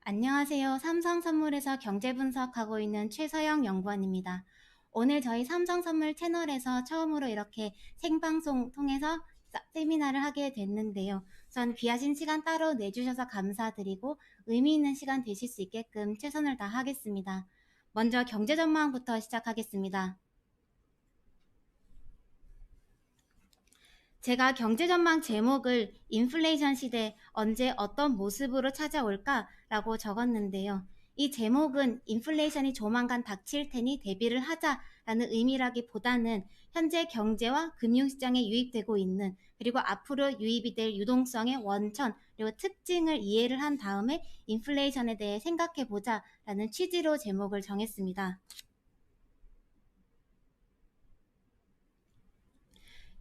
안녕하세요. 삼성선물에서 경제분석하고 있는 최서영 연구원입니다. 오늘 저희 삼성선물 채널에서 처음으로 이렇게 생방송 통해서 세미나를 하게 됐는데요. 우선 귀하신 시간 따로 내주셔서 감사드리고 의미 있는 시간 되실 수 있게끔 최선을 다하겠습니다. 먼저 경제 전망부터 시작하겠습니다. 제가 경제전망 제목을 인플레이션 시대 언제 어떤 모습으로 찾아올까 라고 적었는데요. 이 제목은 인플레이션이 조만간 닥칠 테니 대비를 하자라는 의미라기보다는 현재 경제와 금융시장에 유입되고 있는 그리고 앞으로 유입이 될 유동성의 원천 그리고 특징을 이해를 한 다음에 인플레이션에 대해 생각해보자 라는 취지로 제목을 정했습니다.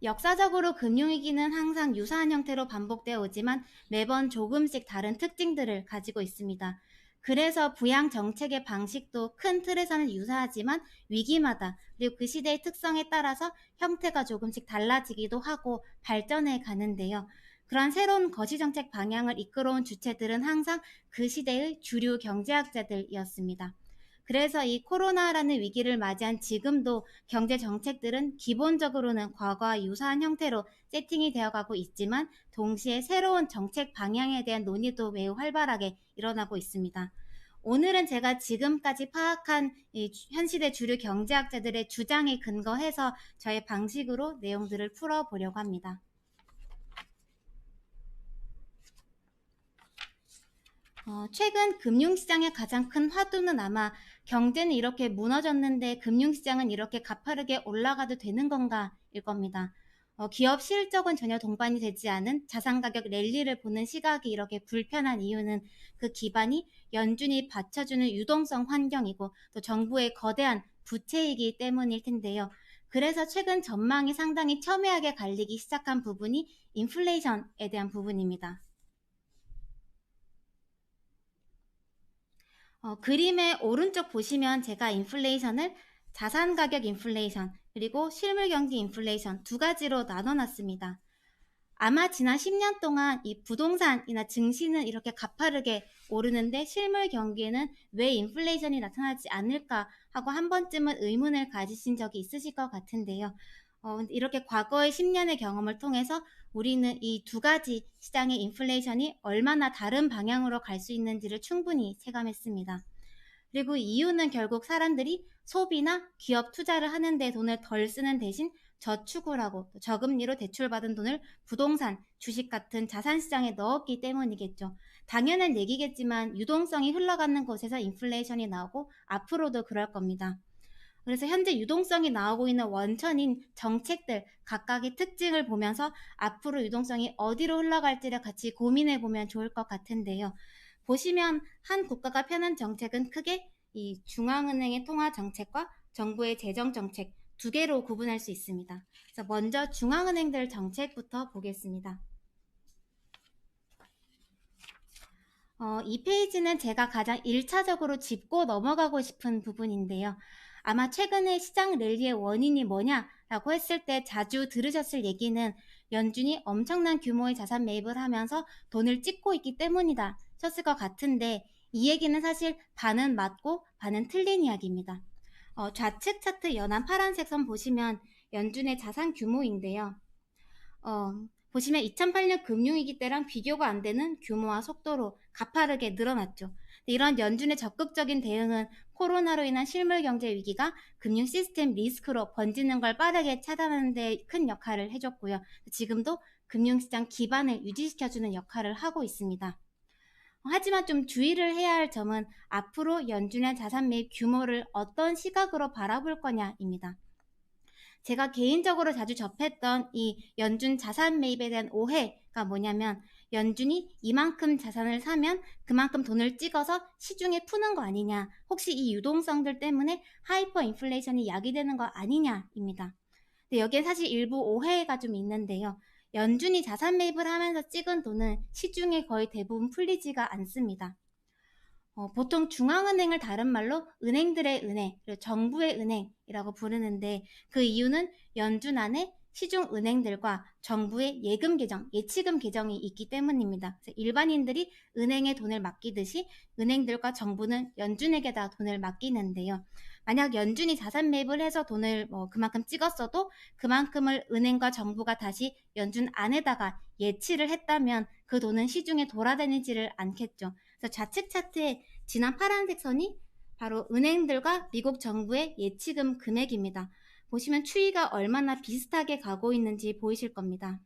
역사적으로 금융위기는 항상 유사한 형태로 반복되어 오지만 매번 조금씩 다른 특징들을 가지고 있습니다. 그래서 부양 정책의 방식도 큰 틀에서는 유사하지만 위기마다 그리고 그 시대의 특성에 따라서 형태가 조금씩 달라지기도 하고 발전해 가는데요. 그런 새로운 거시정책 방향을 이끌어온 주체들은 항상 그 시대의 주류 경제학자들이었습니다. 그래서 이 코로나라는 위기를 맞이한 지금도 경제 정책들은 기본적으로는 과거와 유사한 형태로 세팅이 되어가고 있지만 동시에 새로운 정책 방향에 대한 논의도 매우 활발하게 일어나고 있습니다. 오늘은 제가 지금까지 파악한 이 현 시대 주류 경제학자들의 주장에 근거해서 저의 방식으로 내용들을 풀어보려고 합니다. 최근 금융시장의 가장 큰 화두는 아마 경제는 이렇게 무너졌는데 금융시장은 이렇게 가파르게 올라가도 되는 건가일 겁니다. 기업 실적은 전혀 동반이 되지 않은 자산가격 랠리를 보는 시각이 이렇게 불편한 이유는 그 기반이 연준이 받쳐주는 유동성 환경이고 또 정부의 거대한 부채이기 때문일 텐데요. 그래서 최근 전망이 상당히 첨예하게 갈리기 시작한 부분이 인플레이션에 대한 부분입니다. 그림의 오른쪽 보시면 제가 인플레이션을 자산 가격 인플레이션 그리고 실물 경기 인플레이션 두 가지로 나눠놨습니다. 아마 지난 10년 동안 이 부동산이나 증시는 이렇게 가파르게 오르는데 실물 경기에는 왜 인플레이션이 나타나지 않을까 하고 한 번쯤은 의문을 가지신 적이 있으실 것 같은데요. 이렇게 과거의 10년의 경험을 통해서 우리는 이 두 가지 시장의 인플레이션이 얼마나 다른 방향으로 갈 수 있는지를 충분히 체감했습니다. 그리고 이유는 결국 사람들이 소비나 기업 투자를 하는데 돈을 덜 쓰는 대신 저축을 하고 저금리로 대출받은 돈을 부동산, 주식 같은 자산시장에 넣었기 때문이겠죠. 당연한 얘기겠지만 유동성이 흘러가는 곳에서 인플레이션이 나오고 앞으로도 그럴 겁니다. 그래서 현재 유동성이 나오고 있는 원천인 정책들 각각의 특징을 보면서 앞으로 유동성이 어디로 흘러갈지를 같이 고민해 보면 좋을 것 같은데요. 보시면 한 국가가 펴는 정책은 크게 이 중앙은행의 통화 정책과 정부의 재정 정책 두 개로 구분할 수 있습니다. 그래서 먼저 중앙은행들 정책부터 보겠습니다. 이 페이지는 제가 가장 1차적으로 짚고 넘어가고 싶은 부분인데요. 아마 최근에 시장 랠리의 원인이 뭐냐라고 했을 때 자주 들으셨을 얘기는 연준이 엄청난 규모의 자산 매입을 하면서 돈을 찍고 있기 때문이다 셨을 것 같은데 이 얘기는 사실 반은 맞고 반은 틀린 이야기입니다. 좌측 차트 연한 파란색 선 보시면 연준의 자산 규모인데요. 보시면 2008년 금융위기 때랑 비교가 안 되는 규모와 속도로 가파르게 늘어났죠. 이런 연준의 적극적인 대응은 코로나로 인한 실물 경제 위기가 금융 시스템 리스크로 번지는 걸 빠르게 차단하는 데 큰 역할을 해줬고요. 지금도 금융시장 기반을 유지시켜주는 역할을 하고 있습니다. 하지만 좀 주의를 해야 할 점은 앞으로 연준의 자산 매입 규모를 어떤 시각으로 바라볼 거냐입니다. 제가 개인적으로 자주 접했던 이 연준 자산 매입에 대한 오해가 뭐냐면 연준이 이만큼 자산을 사면 그만큼 돈을 찍어서 시중에 푸는 거 아니냐, 혹시 이 유동성들 때문에 하이퍼 인플레이션이 야기되는 거 아니냐입니다. 근데 여기에 사실 일부 오해가 좀 있는데요. 연준이 자산 매입을 하면서 찍은 돈은 시중에 거의 대부분 풀리지가 않습니다. 보통 중앙은행을 다른 말로 은행들의 은행, 그리고 정부의 은행이라고 부르는데 그 이유는 연준 안에 시중은행들과 정부의 예금 계정, 예치금 계정이 있기 때문입니다. 일반인들이 은행에 돈을 맡기듯이 은행들과 정부는 연준에게다 돈을 맡기는데요. 만약 연준이 자산 매입을 해서 돈을 그만큼 찍었어도 그만큼을 은행과 정부가 다시 연준 안에다가 예치를 했다면 그 돈은 시중에 돌아다니지를 않겠죠. 그래서 좌측 차트에 진한 파란색 선이 바로 은행들과 미국 정부의 예치금 금액입니다. 보시면 추이가 얼마나 비슷하게 가고 있는지 보이실 겁니다.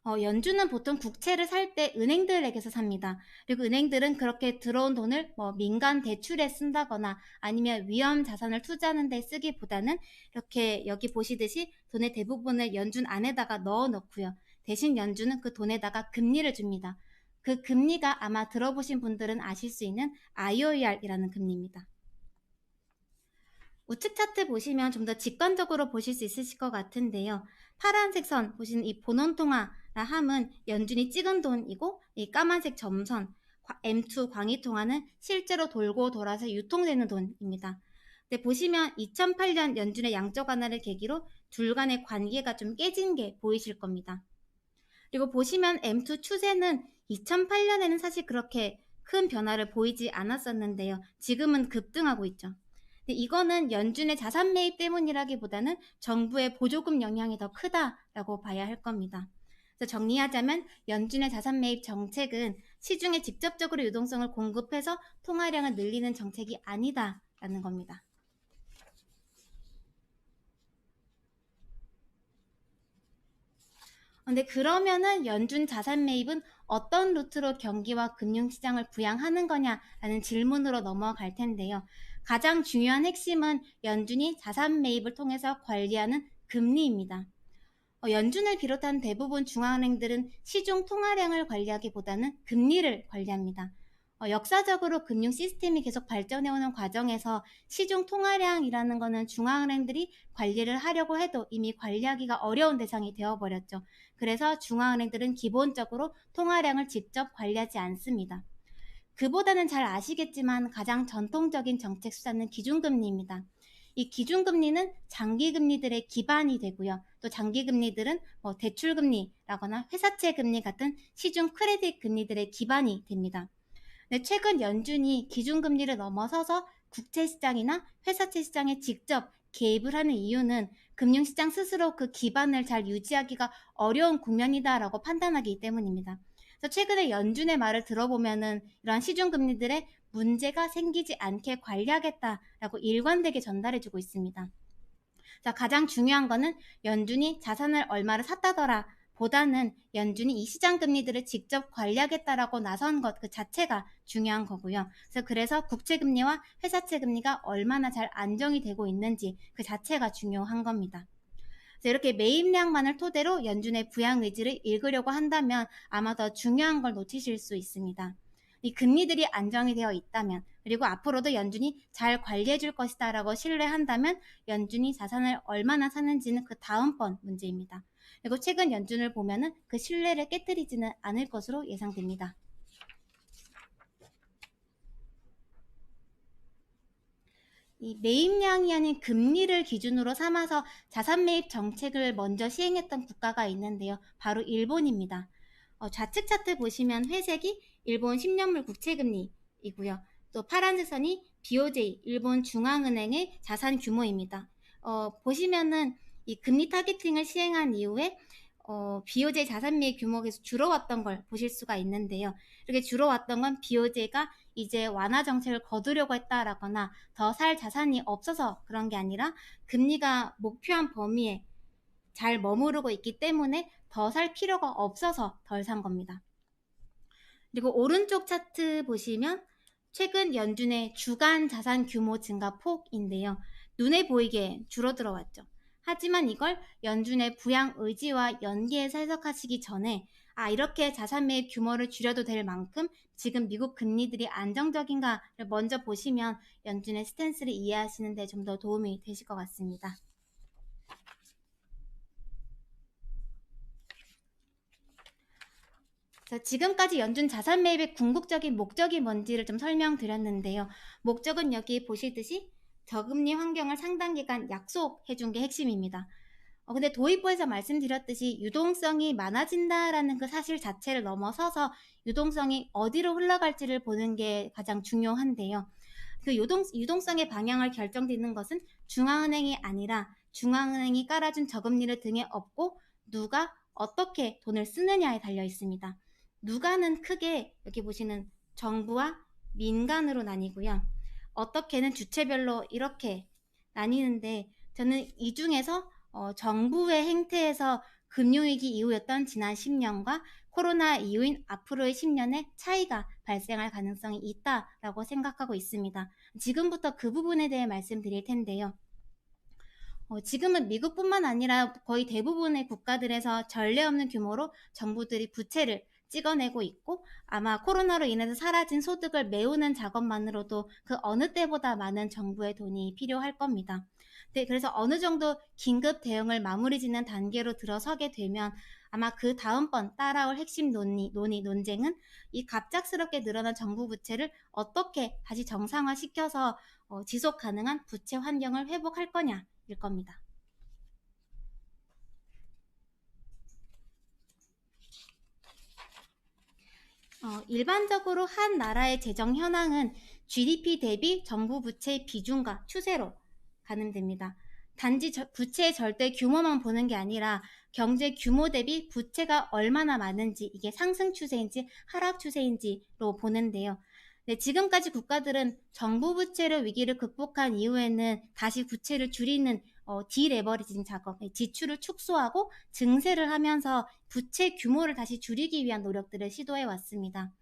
연준은 보통 국채를 살 때 은행들에게서 삽니다. 그리고 은행들은 그렇게 들어온 돈을 민간 대출에 쓴다거나 아니면 위험 자산을 투자하는 데 쓰기보다는 이렇게 여기 보시듯이 돈의 대부분을 연준 안에다가 넣어 놓고요. 대신 연준은 그 돈에다가 금리를 줍니다. 그 금리가 아마 들어보신 분들은 아실 수 있는 IOER이라는 금리입니다. 우측 차트 보시면 좀 더 직관적으로 보실 수 있으실 것 같은데요. 파란색 선 보시는 이 본원통화라 함은 연준이 찍은 돈이고, 이 까만색 점선 M2 광의통화는 실제로 돌고 돌아서 유통되는 돈입니다. 근데 보시면 2008년 연준의 양적 완화를 계기로 둘 간의 관계가 좀 깨진 게 보이실 겁니다. 그리고 보시면 M2 추세는 2008년에는 사실 그렇게 큰 변화를 보이지 않았었는데요. 지금은 급등하고 있죠. 이거는 연준의 자산 매입 때문이라기보다는 정부의 보조금 영향이 더 크다라고 봐야 할 겁니다. 그래서 정리하자면 연준의 자산 매입 정책은 시중에 직접적으로 유동성을 공급해서 통화량을 늘리는 정책이 아니다라는 겁니다. 근데 그러면은 연준 자산 매입은 어떤 루트로 경기와 금융시장을 부양하는 거냐라는 질문으로 넘어갈 텐데요. 가장 중요한 핵심은 연준이 자산 매입을 통해서 관리하는 금리입니다. 연준을 비롯한 대부분 중앙은행들은 시중 통화량을 관리하기보다는 금리를 관리합니다. 역사적으로 금융 시스템이 계속 발전해오는 과정에서 시중 통화량이라는 것은 중앙은행들이 관리를 하려고 해도 이미 관리하기가 어려운 대상이 되어버렸죠. 그래서 중앙은행들은 기본적으로 통화량을 직접 관리하지 않습니다. 그보다는 잘 아시겠지만 가장 전통적인 정책 수단은 기준금리입니다. 이 기준금리는 장기금리들의 기반이 되고요. 또 장기금리들은 대출금리라거나 회사채 금리 같은 시중 크레딧 금리들의 기반이 됩니다. 네, 최근 연준이 기준금리를 넘어서서 국채시장이나 회사채 시장에 직접 개입을 하는 이유는 금융시장 스스로 그 기반을 잘 유지하기가 어려운 국면이다라고 판단하기 때문입니다. 그래서 최근에 연준의 말을 들어보면은 이러한 시중금리들의 문제가 생기지 않게 관리하겠다라고 일관되게 전달해주고 있습니다. 자, 가장 중요한 거는 연준이 자산을 얼마를 샀다더라 보다는 연준이 이 시장 금리들을 직접 관리하겠다라고 나선 것 그 자체가 중요한 거고요. 그래서 국채 금리와 회사채 금리가 얼마나 잘 안정이 되고 있는지 그 자체가 중요한 겁니다. 이렇게 매입량만을 토대로 연준의 부양 의지를 읽으려고 한다면 아마 더 중요한 걸 놓치실 수 있습니다. 이 금리들이 안정이 되어 있다면, 그리고 앞으로도 연준이 잘 관리해 줄 것이다 라고 신뢰한다면 연준이 자산을 얼마나 사는지는 그 다음번 문제입니다. 그리고 최근 연준을 보면은 그 신뢰를 깨뜨리지는 않을 것으로 예상됩니다. 이 매입량이 아닌 금리를 기준으로 삼아서 자산 매입 정책을 먼저 시행했던 국가가 있는데요. 바로 일본입니다. 좌측 차트 보시면 회색이 일본 10년물 국채금리이고요. 또 파란색 선이 BOJ, 일본 중앙은행의 자산 규모입니다. 보시면은 이 금리 타겟팅을 시행한 이후에 BOJ 자산 매입 규모가 계속 줄어왔던 걸 보실 수가 있는데요. 이렇게 줄어왔던 건 BOJ가 이제 완화 정책을 거두려고 했다라거나 더 살 자산이 없어서 그런 게 아니라 금리가 목표한 범위에 잘 머무르고 있기 때문에 더 살 필요가 없어서 덜 산 겁니다. 그리고 오른쪽 차트 보시면 최근 연준의 주간 자산 규모 증가 폭인데요. 눈에 보이게 줄어들어 왔죠. 하지만 이걸 연준의 부양 의지와 연계해서 해석하시기 전에 이렇게 자산 매입 규모를 줄여도 될 만큼 지금 미국 금리들이 안정적인가를 먼저 보시면 연준의 스탠스를 이해하시는 데 좀 더 도움이 되실 것 같습니다. 지금까지 연준 자산 매입의 궁극적인 목적이 뭔지를 좀 설명드렸는데요. 목적은 여기 보시듯이 저금리 환경을 상당 기간 약속해 준 게 핵심입니다. 근데 도입부에서 말씀드렸듯이 유동성이 많아진다라는 그 사실 자체를 넘어서서 유동성이 어디로 흘러갈지를 보는 게 가장 중요한데요. 그 유동성의 방향을 결정짓는 것은 중앙은행이 아니라 중앙은행이 깔아준 저금리를 등에 업고 누가 어떻게 돈을 쓰느냐에 달려 있습니다. 누가는 크게 여기 보시는 정부와 민간으로 나뉘고요. 어떻게는 주체별로 이렇게 나뉘는데 저는 이 중에서 정부의 행태에서 금융위기 이후였던 지난 10년과 코로나 이후인 앞으로의 10년의 차이가 발생할 가능성이 있다라고 생각하고 있습니다. 지금부터 그 부분에 대해 말씀드릴 텐데요. 지금은 미국뿐만 아니라 거의 대부분의 국가들에서 전례 없는 규모로 정부들이 부채를 찍어내고 있고 아마 코로나로 인해서 사라진 소득을 메우는 작업만으로도 그 어느 때보다 많은 정부의 돈이 필요할 겁니다. 네, 그래서 어느 정도 긴급 대응을 마무리 짓는 단계로 들어서게 되면 아마 그 다음번 따라올 핵심 논쟁은 이 갑작스럽게 늘어난 정부 부채를 어떻게 다시 정상화시켜서 지속 가능한 부채 환경을 회복할 거냐 일 겁니다. 일반적으로 한 나라의 재정 현황은 GDP 대비 정부 부채의 비중과 추세로 가늠됩니다. 단지 부채의 절대 규모만 보는 게 아니라 경제 규모 대비 부채가 얼마나 많은지 이게 상승 추세인지 하락 추세인지로 보는데요. 네, 지금까지 국가들은 정부 부채로 위기를 극복한 이후에는 다시 부채를 줄이는 디레버리징 작업, 지출을 축소하고 증세를 하면서 부채 규모를 다시 줄이기 위한 노력들을 시도해 왔습니다.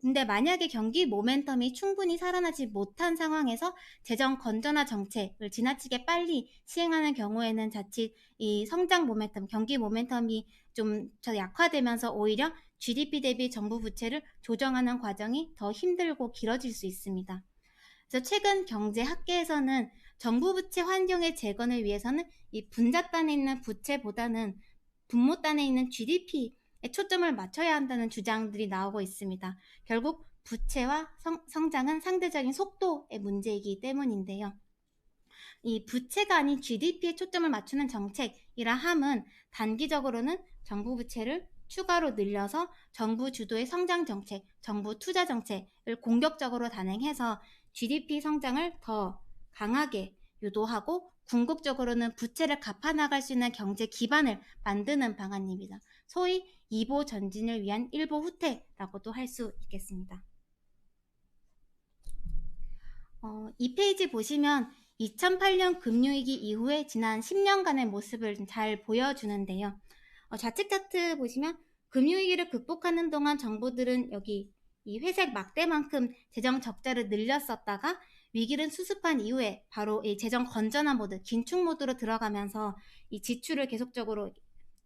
근데 만약에 경기 모멘텀이 충분히 살아나지 못한 상황에서 재정 건전화 정책을 지나치게 빨리 시행하는 경우에는 자칫 이 성장 모멘텀, 경기 모멘텀이 좀 더 약화되면서 오히려 GDP 대비 정부 부채를 조정하는 과정이 더 힘들고 길어질 수 있습니다. 그래서 최근 경제학계에서는 정부 부채 환경의 재건을 위해서는 이 분자단에 있는 부채보다는 분모단에 있는 GDP에 초점을 맞춰야 한다는 주장들이 나오고 있습니다. 결국 부채와 성장은 상대적인 속도의 문제이기 때문인데요. 이 부채가 아닌 GDP에 초점을 맞추는 정책이라 함은 단기적으로는 정부 부채를 추가로 늘려서 정부 주도의 성장 정책, 정부 투자 정책을 공격적으로 단행해서 GDP 성장을 더 강하게 유도하고 궁극적으로는 부채를 갚아나갈 수 있는 경제 기반을 만드는 방안입니다. 소위 2보 전진을 위한 1보 후퇴라고도 할 수 있겠습니다. 이 페이지 보시면 2008년 금융위기 이후에 지난 10년간의 모습을 잘 보여주는데요. 좌측 차트 보시면 금융위기를 극복하는 동안 정부들은 여기 이 회색 막대만큼 재정 적자를 늘렸었다가 위기를 수습한 이후에 바로 이 재정 건전화 모드, 긴축 모드로 들어가면서 이 지출을 계속적으로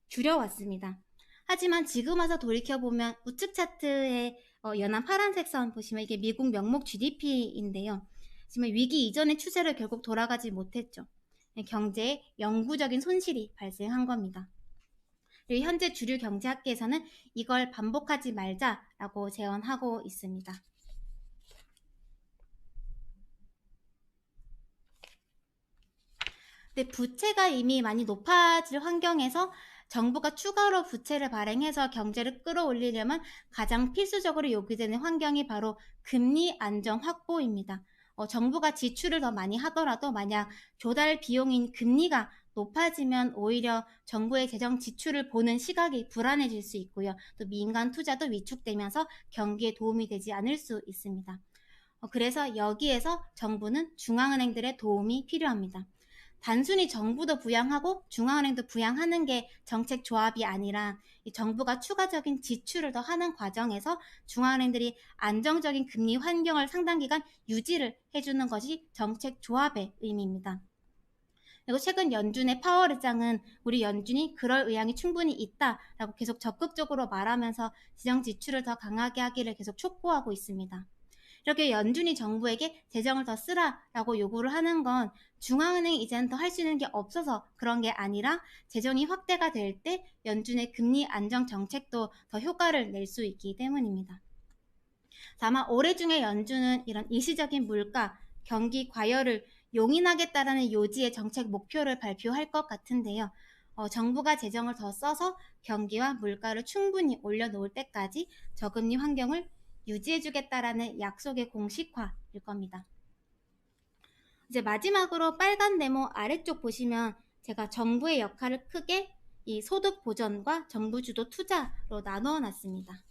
줄여왔습니다. 하지만 지금 와서 돌이켜보면 우측 차트의 연한 파란색 선 보시면 이게 미국 명목 GDP인데요. 지금 위기 이전의 추세를 결국 돌아가지 못했죠. 경제에 영구적인 손실이 발생한 겁니다. 현재 주류 경제학계에서는 이걸 반복하지 말자라고 제언하고 있습니다. 근데 부채가 이미 많이 높아질 환경에서 정부가 추가로 부채를 발행해서 경제를 끌어올리려면 가장 필수적으로 요구되는 환경이 바로 금리 안정 확보입니다. 정부가 지출을 더 많이 하더라도 만약 조달 비용인 금리가 높아지면 오히려 정부의 재정 지출을 보는 시각이 불안해질 수 있고요. 또 민간 투자도 위축되면서 경기에 도움이 되지 않을 수 있습니다. 그래서 여기에서 정부는 중앙은행들의 도움이 필요합니다. 단순히 정부도 부양하고 중앙은행도 부양하는 게 정책 조합이 아니라 이 정부가 추가적인 지출을 더 하는 과정에서 중앙은행들이 안정적인 금리 환경을 상당 기간 유지를 해주는 것이 정책 조합의 의미입니다. 그리고 최근 연준의 파월 의장은 우리 연준이 그럴 의향이 충분히 있다라고 계속 적극적으로 말하면서 재정 지출을 더 강하게 하기를 계속 촉구하고 있습니다. 이렇게 연준이 정부에게 재정을 더 쓰라라고 요구를 하는 건 중앙은행이 이제는 더 할 수 있는 게 없어서 그런 게 아니라 재정이 확대가 될 때 연준의 금리 안정 정책도 더 효과를 낼 수 있기 때문입니다. 아마 올해 중에 연준은 이런 일시적인 물가, 경기 과열을 용인하겠다라는 요지의 정책 목표를 발표할 것 같은데요. 정부가 재정을 더 써서 경기와 물가를 충분히 올려놓을 때까지 저금리 환경을 유지해주겠다라는 약속의 공식화일 겁니다. 이제 마지막으로 빨간 네모 아래쪽 보시면 제가 정부의 역할을 크게 이 소득 보전과 정부 주도 투자로 나누어 놨습니다.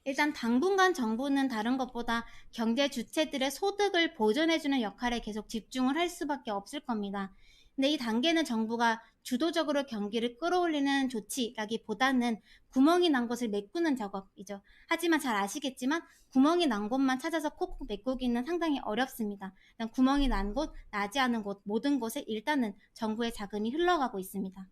일단 당분간 정부는 다른 것보다 경제 주체들의 소득을 보전해주는 역할에 계속 집중을 할 수밖에 없을 겁니다. 근데 이 단계는 정부가 주도적으로 경기를 끌어올리는 조치라기보다는 구멍이 난 곳을 메꾸는 작업이죠. 하지만 잘 아시겠지만 구멍이 난 곳만 찾아서 콕콕 메꾸기는 상당히 어렵습니다. 구멍이 난 곳, 나지 않은 곳, 모든 곳에 일단은 정부의 자금이 흘러가고 있습니다.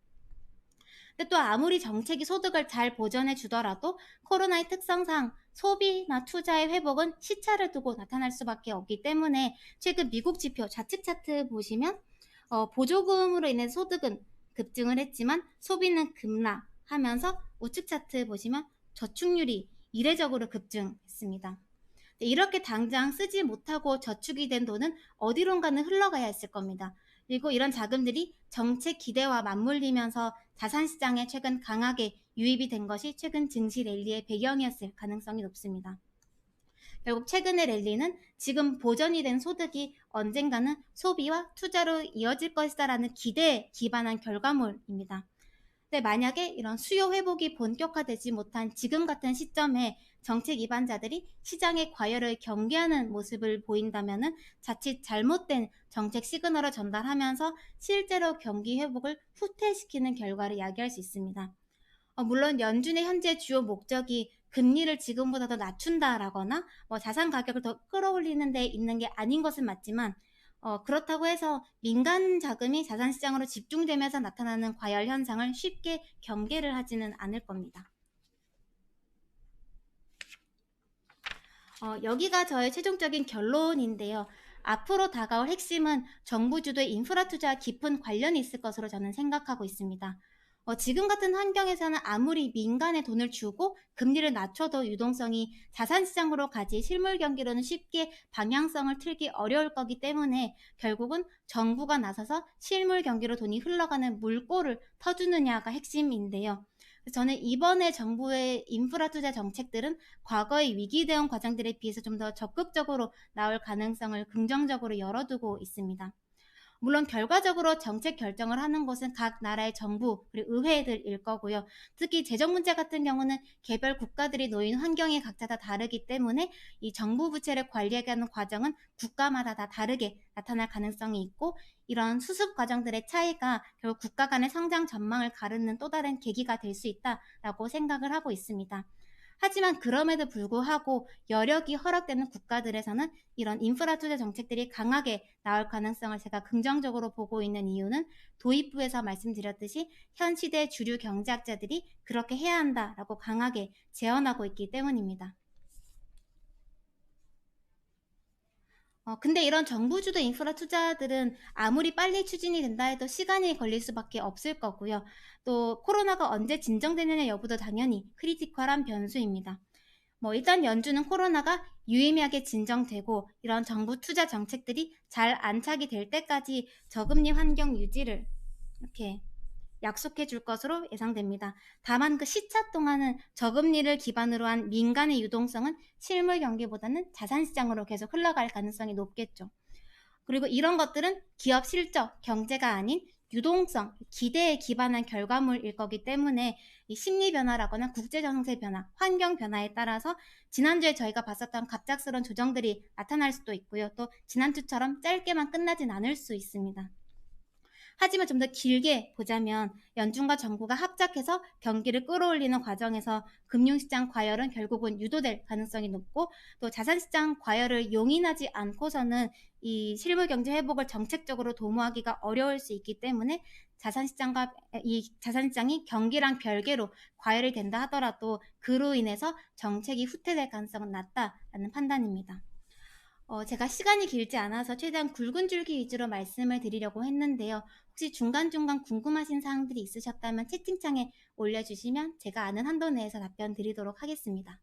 근데 또 아무리 정책이 소득을 잘 보전해 주더라도 코로나의 특성상 소비나 투자의 회복은 시차를 두고 나타날 수밖에 없기 때문에 최근 미국 지표 좌측 차트 보시면 보조금으로 인해 소득은 급증을 했지만 소비는 급락하면서 우측 차트 보시면 저축률이 이례적으로 급증했습니다. 이렇게 당장 쓰지 못하고 저축이 된 돈은 어디론가는 흘러가야 했을 겁니다. 그리고 이런 자금들이 정책 기대와 맞물리면서 자산시장에 최근 강하게 유입이 된 것이 최근 증시 랠리의 배경이었을 가능성이 높습니다. 결국 최근의 랠리는 지금 보전이 된 소득이 언젠가는 소비와 투자로 이어질 것이다라는 기대에 기반한 결과물입니다. 근데 만약에 이런 수요 회복이 본격화되지 못한 지금 같은 시점에 정책 입안자들이 시장의 과열을 경계하는 모습을 보인다면 자칫 잘못된 정책 시그널을 전달하면서 실제로 경기 회복을 후퇴시키는 결과를 야기할 수 있습니다. 물론 연준의 현재 주요 목적이 금리를 지금보다 더 낮춘다라거나 자산 가격을 더 끌어올리는 데 있는 게 아닌 것은 맞지만 그렇다고 해서 민간 자금이 자산시장으로 집중되면서 나타나는 과열 현상을 쉽게 경계를 하지는 않을 겁니다. 여기가 저의 최종적인 결론인데요. 앞으로 다가올 핵심은 정부 주도의 인프라 투자와 깊은 관련이 있을 것으로 저는 생각하고 있습니다. 지금 같은 환경에서는 아무리 민간에 돈을 주고 금리를 낮춰도 유동성이 자산시장으로 가지 실물 경기로는 쉽게 방향성을 틀기 어려울 거기 때문에 결국은 정부가 나서서 실물 경기로 돈이 흘러가는 물꼬를 터주느냐가 핵심인데요. 저는 이번에 정부의 인프라 투자 정책들은 과거의 위기 대응 과정들에 비해서 좀 더 적극적으로 나올 가능성을 긍정적으로 열어두고 있습니다. 물론 결과적으로 정책 결정을 하는 것은 각 나라의 정부 그리고 의회들일 거고요. 특히 재정 문제 같은 경우는 개별 국가들이 놓인 환경이 각자 다 다르기 때문에 이 정부 부채를 관리하는 과정은 국가마다 다 다르게 나타날 가능성이 있고 이런 수습 과정들의 차이가 결국 국가 간의 성장 전망을 가르는 또 다른 계기가 될 수 있다라고 생각을 하고 있습니다. 하지만 그럼에도 불구하고 여력이 허락되는 국가들에서는 이런 인프라 투자 정책들이 강하게 나올 가능성을 제가 긍정적으로 보고 있는 이유는 도입부에서 말씀드렸듯이 현 시대 주류 경제학자들이 그렇게 해야 한다라고 강하게 제언하고 있기 때문입니다. 근데 이런 정부 주도 인프라 투자들은 아무리 빨리 추진이 된다 해도 시간이 걸릴 수밖에 없을 거고요. 또 코로나가 언제 진정되느냐 여부도 당연히 크리티컬한 변수입니다. 일단 연준은 코로나가 유의미하게 진정되고 이런 정부 투자 정책들이 잘 안착이 될 때까지 저금리 환경 유지를 이렇게 약속해 줄 것으로 예상됩니다. 다만 그 시차 동안은 저금리를 기반으로 한 민간의 유동성은 실물 경기보다는 자산시장으로 계속 흘러갈 가능성이 높겠죠. 그리고 이런 것들은 기업 실적, 경제가 아닌 유동성, 기대에 기반한 결과물일 거기 때문에 이 심리 변화라거나 국제 정세 변화, 환경 변화에 따라서 지난주에 저희가 봤었던 갑작스러운 조정들이 나타날 수도 있고요. 또 지난주처럼 짧게만 끝나진 않을 수 있습니다. 하지만 좀 더 길게 보자면 연준과 정부가 합작해서 경기를 끌어올리는 과정에서 금융시장 과열은 결국은 유도될 가능성이 높고 또 자산시장 과열을 용인하지 않고서는 이 실물 경제 회복을 정책적으로 도모하기가 어려울 수 있기 때문에 자산시장이 경기랑 별개로 과열이 된다 하더라도 그로 인해서 정책이 후퇴될 가능성은 낮다라는 판단입니다. 제가 시간이 길지 않아서 최대한 굵은 줄기 위주로 말씀을 드리려고 했는데요. 혹시 중간중간 궁금하신 사항들이 있으셨다면 채팅창에 올려주시면 제가 아는 한도 내에서 답변 드리도록 하겠습니다.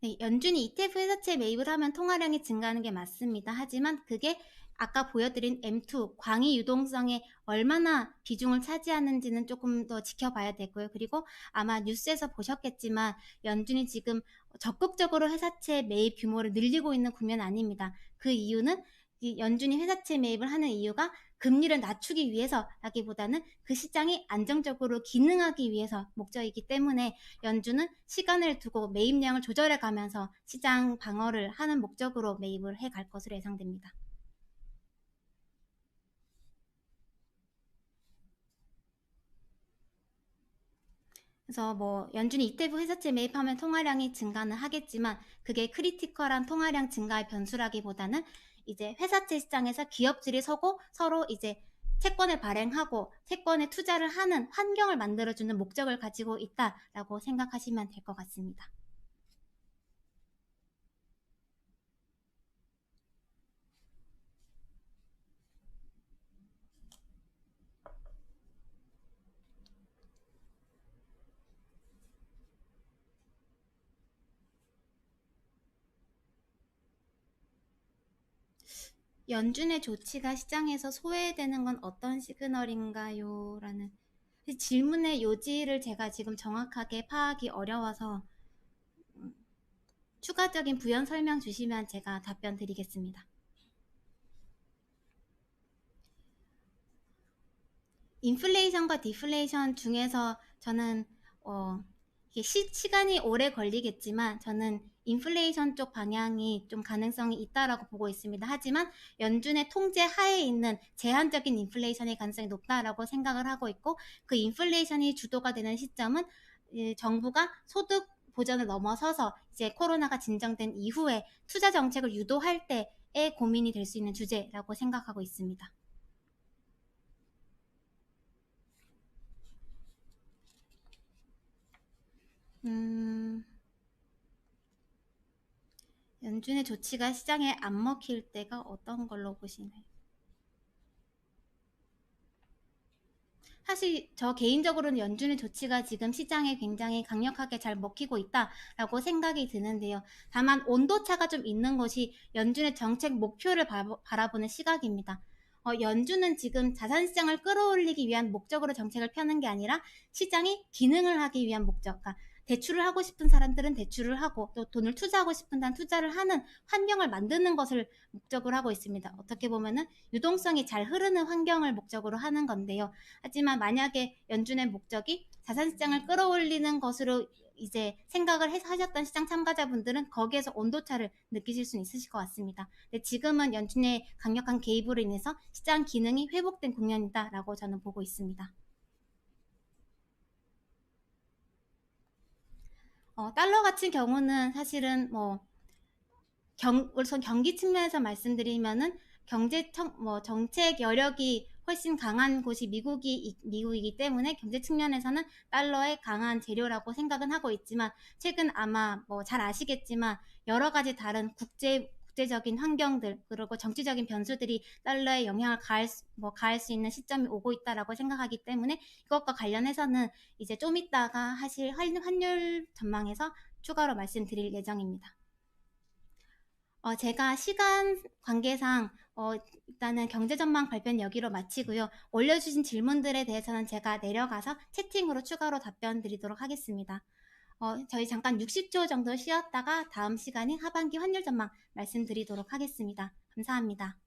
네, 연준이 ETF 회사채 매입을 하면 통화량이 증가하는 게 맞습니다. 하지만 그게 아까 보여드린 M2 광의 유동성에 얼마나 비중을 차지하는지는 조금 더 지켜봐야 되고요. 그리고 아마 뉴스에서 보셨겠지만 연준이 지금 적극적으로 회사채 매입 규모를 늘리고 있는 국면 아닙니다. 그 이유는 이 연준이 회사채 매입을 하는 이유가 금리를 낮추기 위해서라기보다는 그 시장이 안정적으로 기능하기 위해서 목적이기 때문에 연준은 시간을 두고 매입량을 조절해 가면서 시장 방어를 하는 목적으로 매입을 해 갈 것으로 예상됩니다. 그래서 뭐 연준이 ETF 회사채 매입하면 통화량이 증가는 하겠지만 그게 크리티컬한 통화량 증가의 변수라기보다는 이제 회사채 시장에서 기업들이 서로 이제 채권을 발행하고 채권에 투자를 하는 환경을 만들어주는 목적을 가지고 있다라고 생각하시면 될 것 같습니다. 연준의 조치가 시장에서 소외되는 건 어떤 시그널인가요? 라는 질문의 요지를 제가 지금 정확하게 파악이 어려워서 추가적인 부연 설명 주시면 제가 답변 드리겠습니다. 인플레이션과 디플레이션 중에서 저는 이게 시간이 오래 걸리겠지만 저는 인플레이션 쪽 방향이 좀 가능성이 있다라고 보고 있습니다. 하지만 연준의 통제 하에 있는 제한적인 인플레이션의 가능성이 높다라고 생각을 하고 있고 그 인플레이션이 주도가 되는 시점은 정부가 소득 보전을 넘어서서 이제 코로나가 진정된 이후에 투자 정책을 유도할 때의 고민이 될 수 있는 주제라고 생각하고 있습니다. 연준의 조치가 시장에 안 먹힐 때가 어떤 걸로 보시나요? 사실 저 개인적으로는 연준의 조치가 지금 시장에 굉장히 강력하게 잘 먹히고 있다라고 생각이 드는데요. 다만 온도차가 좀 있는 것이 연준의 정책 목표를 바라보는 시각입니다. 연준은 지금 자산시장을 끌어올리기 위한 목적으로 정책을 펴는 게 아니라 시장이 기능을 하기 위한 목적, 그러니까 대출을 하고 싶은 사람들은 대출을 하고 또 돈을 투자하고 싶은 사람 투자를 하는 환경을 만드는 것을 목적으로 하고 있습니다. 어떻게 보면은 유동성이 잘 흐르는 환경을 목적으로 하는 건데요. 하지만 만약에 연준의 목적이 자산시장을 끌어올리는 것으로 이제 생각을 해서 하셨던 시장 참가자분들은 거기에서 온도차를 느끼실 수 있으실 것 같습니다. 근데 지금은 연준의 강력한 개입으로 인해서 시장 기능이 회복된 국면이다라고 저는 보고 있습니다. 달러 같은 경우는 사실은 우선 경기 측면에서 말씀드리면은 정책 여력이 훨씬 강한 곳이 미국이기 때문에 경제 측면에서는 달러의 강한 재료라고 생각은 하고 있지만 최근 아마 잘 아시겠지만 여러 가지 다른 국제적인 환경들 그리고 정치적인 변수들이 달러에 영향을 가할 수 있는 시점이 오고 있다라고 생각하기 때문에 이것과 관련해서는 이제 좀 이따가 하실 환율 전망에서 추가로 말씀드릴 예정입니다. 제가 시간 관계상 일단은 경제전망 발표는 여기로 마치고요. 올려주신 질문들에 대해서는 제가 내려가서 채팅으로 추가로 답변 드리도록 하겠습니다. 저희 잠깐 60초 정도 쉬었다가 다음 시간인 하반기 환율 전망 말씀드리도록 하겠습니다. 감사합니다.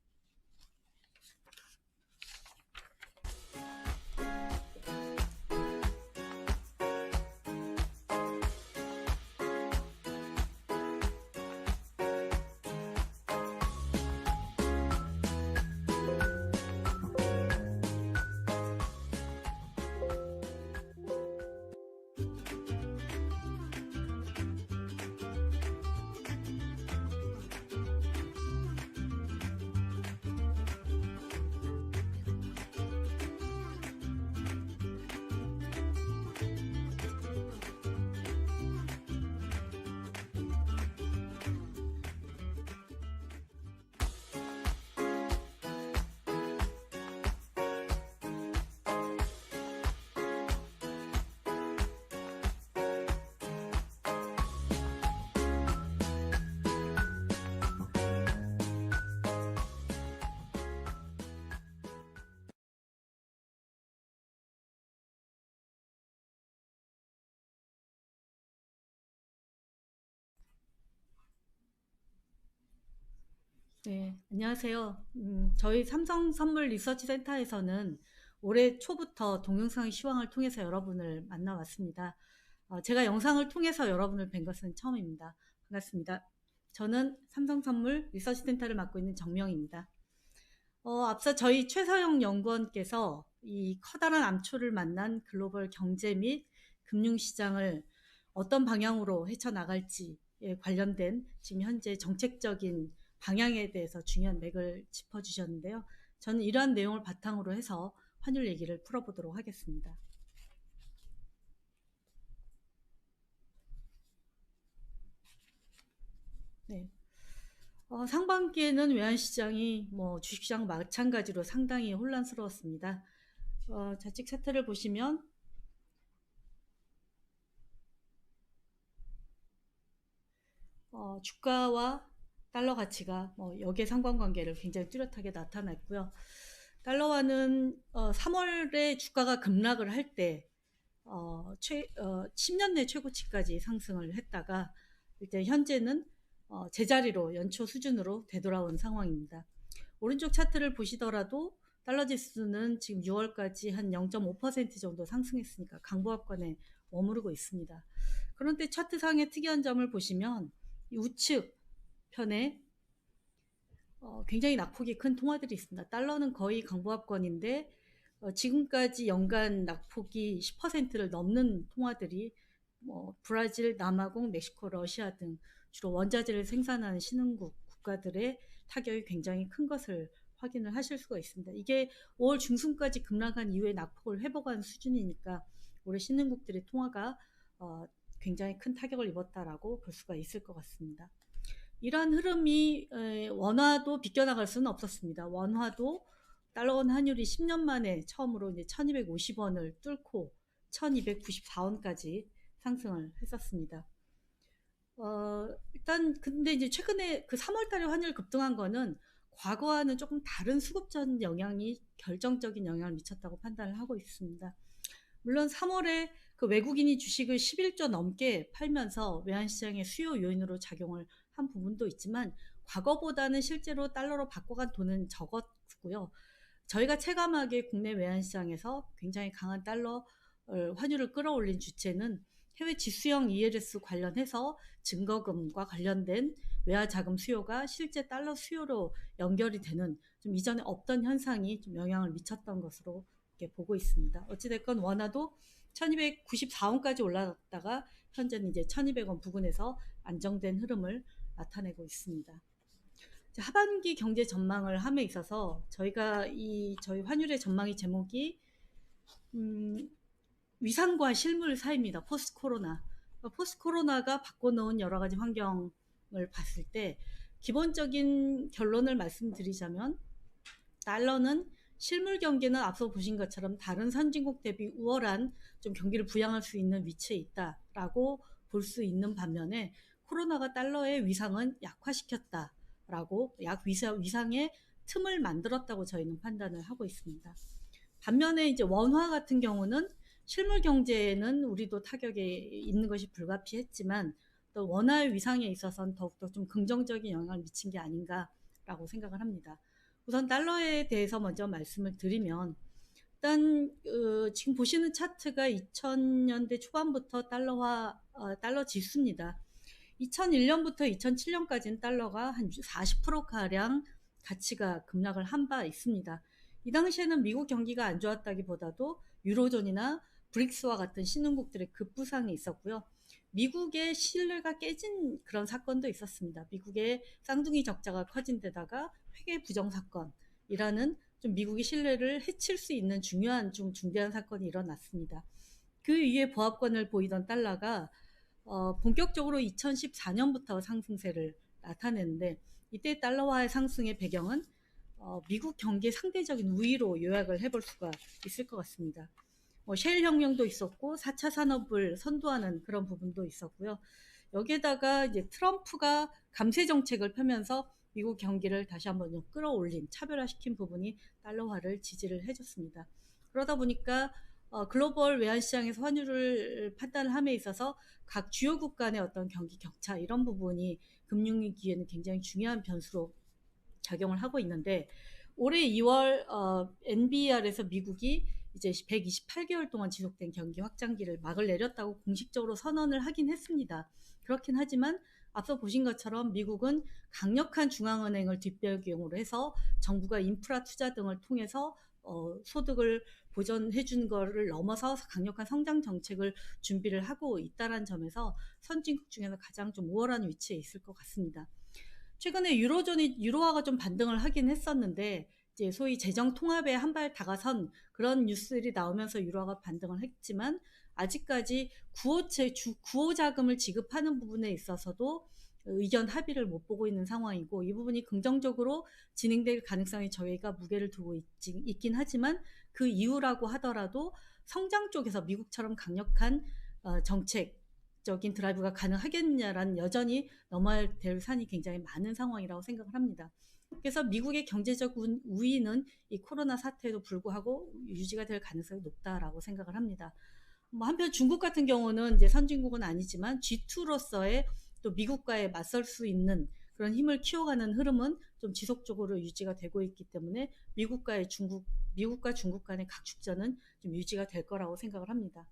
네, 안녕하세요. 저희 삼성선물 리서치센터에서는 올해 초부터 동영상 시황을 통해서 여러분을 만나왔습니다. 제가 영상을 통해서 여러분을 뵌 것은 처음입니다. 반갑습니다. 저는 삼성선물 리서치센터를 맡고 있는 정명입니다. 앞서 저희 최서영 연구원께서 이 커다란 암초를 만난 글로벌 경제 및 금융시장을 어떤 방향으로 헤쳐나갈지에 관련된 지금 현재 정책적인 방향에 대해서 중요한 맥을 짚어주셨는데요. 저는 이러한 내용을 바탕으로 해서 환율 얘기를 풀어보도록 하겠습니다. 네. 상반기에는 외환시장이 주식시장 마찬가지로 상당히 혼란스러웠습니다. 좌측 차트를 보시면 주가와 달러 가치가 역의 상관관계를 굉장히 뚜렷하게 나타냈고요. 달러화는 3월에 주가가 급락을 할 때 10년 내 최고치까지 상승을 했다가 일단 현재는 제자리로 연초 수준으로 되돌아온 상황입니다. 오른쪽 차트를 보시더라도 달러 지수는 지금 6월까지 한 0.5% 정도 상승했으니까 강보합권에 머무르고 있습니다. 그런데 차트상의 특이한 점을 보시면 우측 편에 굉장히 낙폭이 큰 통화들이 있습니다. 달러는 거의 강보합권인데 지금까지 연간 낙폭이 10%를 넘는 통화들이 브라질, 남아공, 멕시코, 러시아 등 주로 원자재를 생산하는 신흥국 국가들의 타격이 굉장히 큰 것을 확인을 하실 수가 있습니다. 이게 5월 중순까지 급락한 이후에 낙폭을 회복한 수준이니까 올해 신흥국들의 통화가 굉장히 큰 타격을 입었다라고 볼 수가 있을 것 같습니다. 이러한 흐름이 원화도 비껴나갈 수는 없었습니다. 원화도 달러원 환율이 10년 만에 처음으로 이제 1250원을 뚫고 1294원까지 상승을 했었습니다. 일단 근데 이제 최근에 그 3월 달에 환율 급등한 거는 과거와는 조금 다른 수급전 영향이 결정적인 영향을 미쳤다고 판단을 하고 있습니다. 물론 3월에 그 외국인이 주식을 11조 넘게 팔면서 외환시장의 수요 요인으로 작용을 한 부분도 있지만 과거보다는 실제로 달러로 바꿔간 돈은 적었고요. 저희가 체감하기에 국내 외환시장에서 굉장히 강한 달러 환율을 끌어올린 주체는 해외 지수형 ELS 관련해서 증거금과 관련된 외화 자금 수요가 실제 달러 수요로 연결이 되는 좀 이전에 없던 현상이 좀 영향을 미쳤던 것으로 이렇게 보고 있습니다. 어찌됐건 원화도 1294원까지 올라갔다가 현재는 이제 1200원 부근에서 안정된 흐름을 나타내고 있습니다. 하반기 경제 전망을 함에 있어서 저희 환율의 전망의 제목이 위상과 실물 사이입니다. 포스트 코로나. 포스트 코로나가 바꿔놓은 여러 가지 환경을 봤을 때 기본적인 결론을 말씀드리자면 달러는 실물 경기는 앞서 보신 것처럼 다른 선진국 대비 우월한 좀 경기를 부양할 수 있는 위치에 있다라고 볼 수 있는 반면에 코로나가 달러의 위상은 약화시켰다라고 위상의 틈을 만들었다고 저희는 판단을 하고 있습니다. 반면에 이제 원화 같은 경우는 실물 경제에는 우리도 타격이 있는 것이 불가피했지만 또 원화의 위상에 있어서는 더욱더 좀 긍정적인 영향을 미친 게 아닌가라고 생각을 합니다. 우선 달러에 대해서 먼저 말씀을 드리면 일단 지금 보시는 차트가 2000년대 초반부터 달러 지수입니다. 2001년부터 2007년까지는 달러가 한 40%가량 가치가 급락을 한 바 있습니다. 이 당시에는 미국 경기가 안 좋았다기보다도 유로존이나 브릭스와 같은 신흥국들의 급부상이 있었고요. 미국의 신뢰가 깨진 그런 사건도 있었습니다. 미국의 쌍둥이 적자가 커진 데다가 회계 부정 사건이라는 좀 미국의 신뢰를 해칠 수 있는 좀 중대한 사건이 일어났습니다. 그 이후에 보합권을 보이던 달러가 본격적으로 2014년부터 상승세를 나타냈는데 이때 달러화의 상승의 배경은 미국 경기의 상대적인 우위로 요약을 해볼 수가 있을 것 같습니다. 셰일 혁명도 있었고 4차 산업을 선도하는 그런 부분도 있었고요. 여기에다가 이제 트럼프가 감세 정책을 펴면서 미국 경기를 다시 한번 끌어올린 차별화시킨 부분이 달러화를 지지를 해줬습니다. 그러다 보니까 글로벌 외환시장에서 환율을 판단을 함에 있어서 각 주요국 간의 어떤 경기 격차 이런 부분이 금융위기에는 굉장히 중요한 변수로 작용을 하고 있는데 올해 2월 NBER에서 미국이 이제 128개월 동안 지속된 경기 확장기를 막을 내렸다고 공식적으로 선언을 하긴 했습니다. 그렇긴 하지만 앞서 보신 것처럼 미국은 강력한 중앙은행을 뒷배경으로 해서 정부가 인프라 투자 등을 통해서 소득을 보전해 준 거를 넘어서 강력한 성장 정책을 준비를 하고 있다는 점에서 선진국 중에서 가장 좀 우월한 위치에 있을 것 같습니다. 최근에 유로화가 좀 반등을 하긴 했었는데 이제 소위 재정 통합에 한 발 다가선 그런 뉴스들이 나오면서 유로화가 반등을 했지만 아직까지 구호 자금을 지급하는 부분에 있어서도 의견 합의를 못 보고 있는 상황이고 이 부분이 긍정적으로 진행될 가능성이 저희가 무게를 두고 있긴 하지만 그 이유라고 하더라도 성장 쪽에서 미국처럼 강력한 정책적인 드라이브가 가능하겠냐라는 여전히 넘어야 될 산이 굉장히 많은 상황이라고 생각을 합니다. 그래서 미국의 경제적 우위는 이 코로나 사태에도 불구하고 유지가 될 가능성이 높다라고 생각을 합니다. 한편 중국 같은 경우는 이제 선진국은 아니지만 G2로서의 또 미국과의 맞설 수 있는 그런 힘을 키워가는 흐름은 좀 지속적으로 유지가 되고 있기 때문에 미국과 중국 간의 각축전은 좀 유지가 될 거라고 생각을 합니다.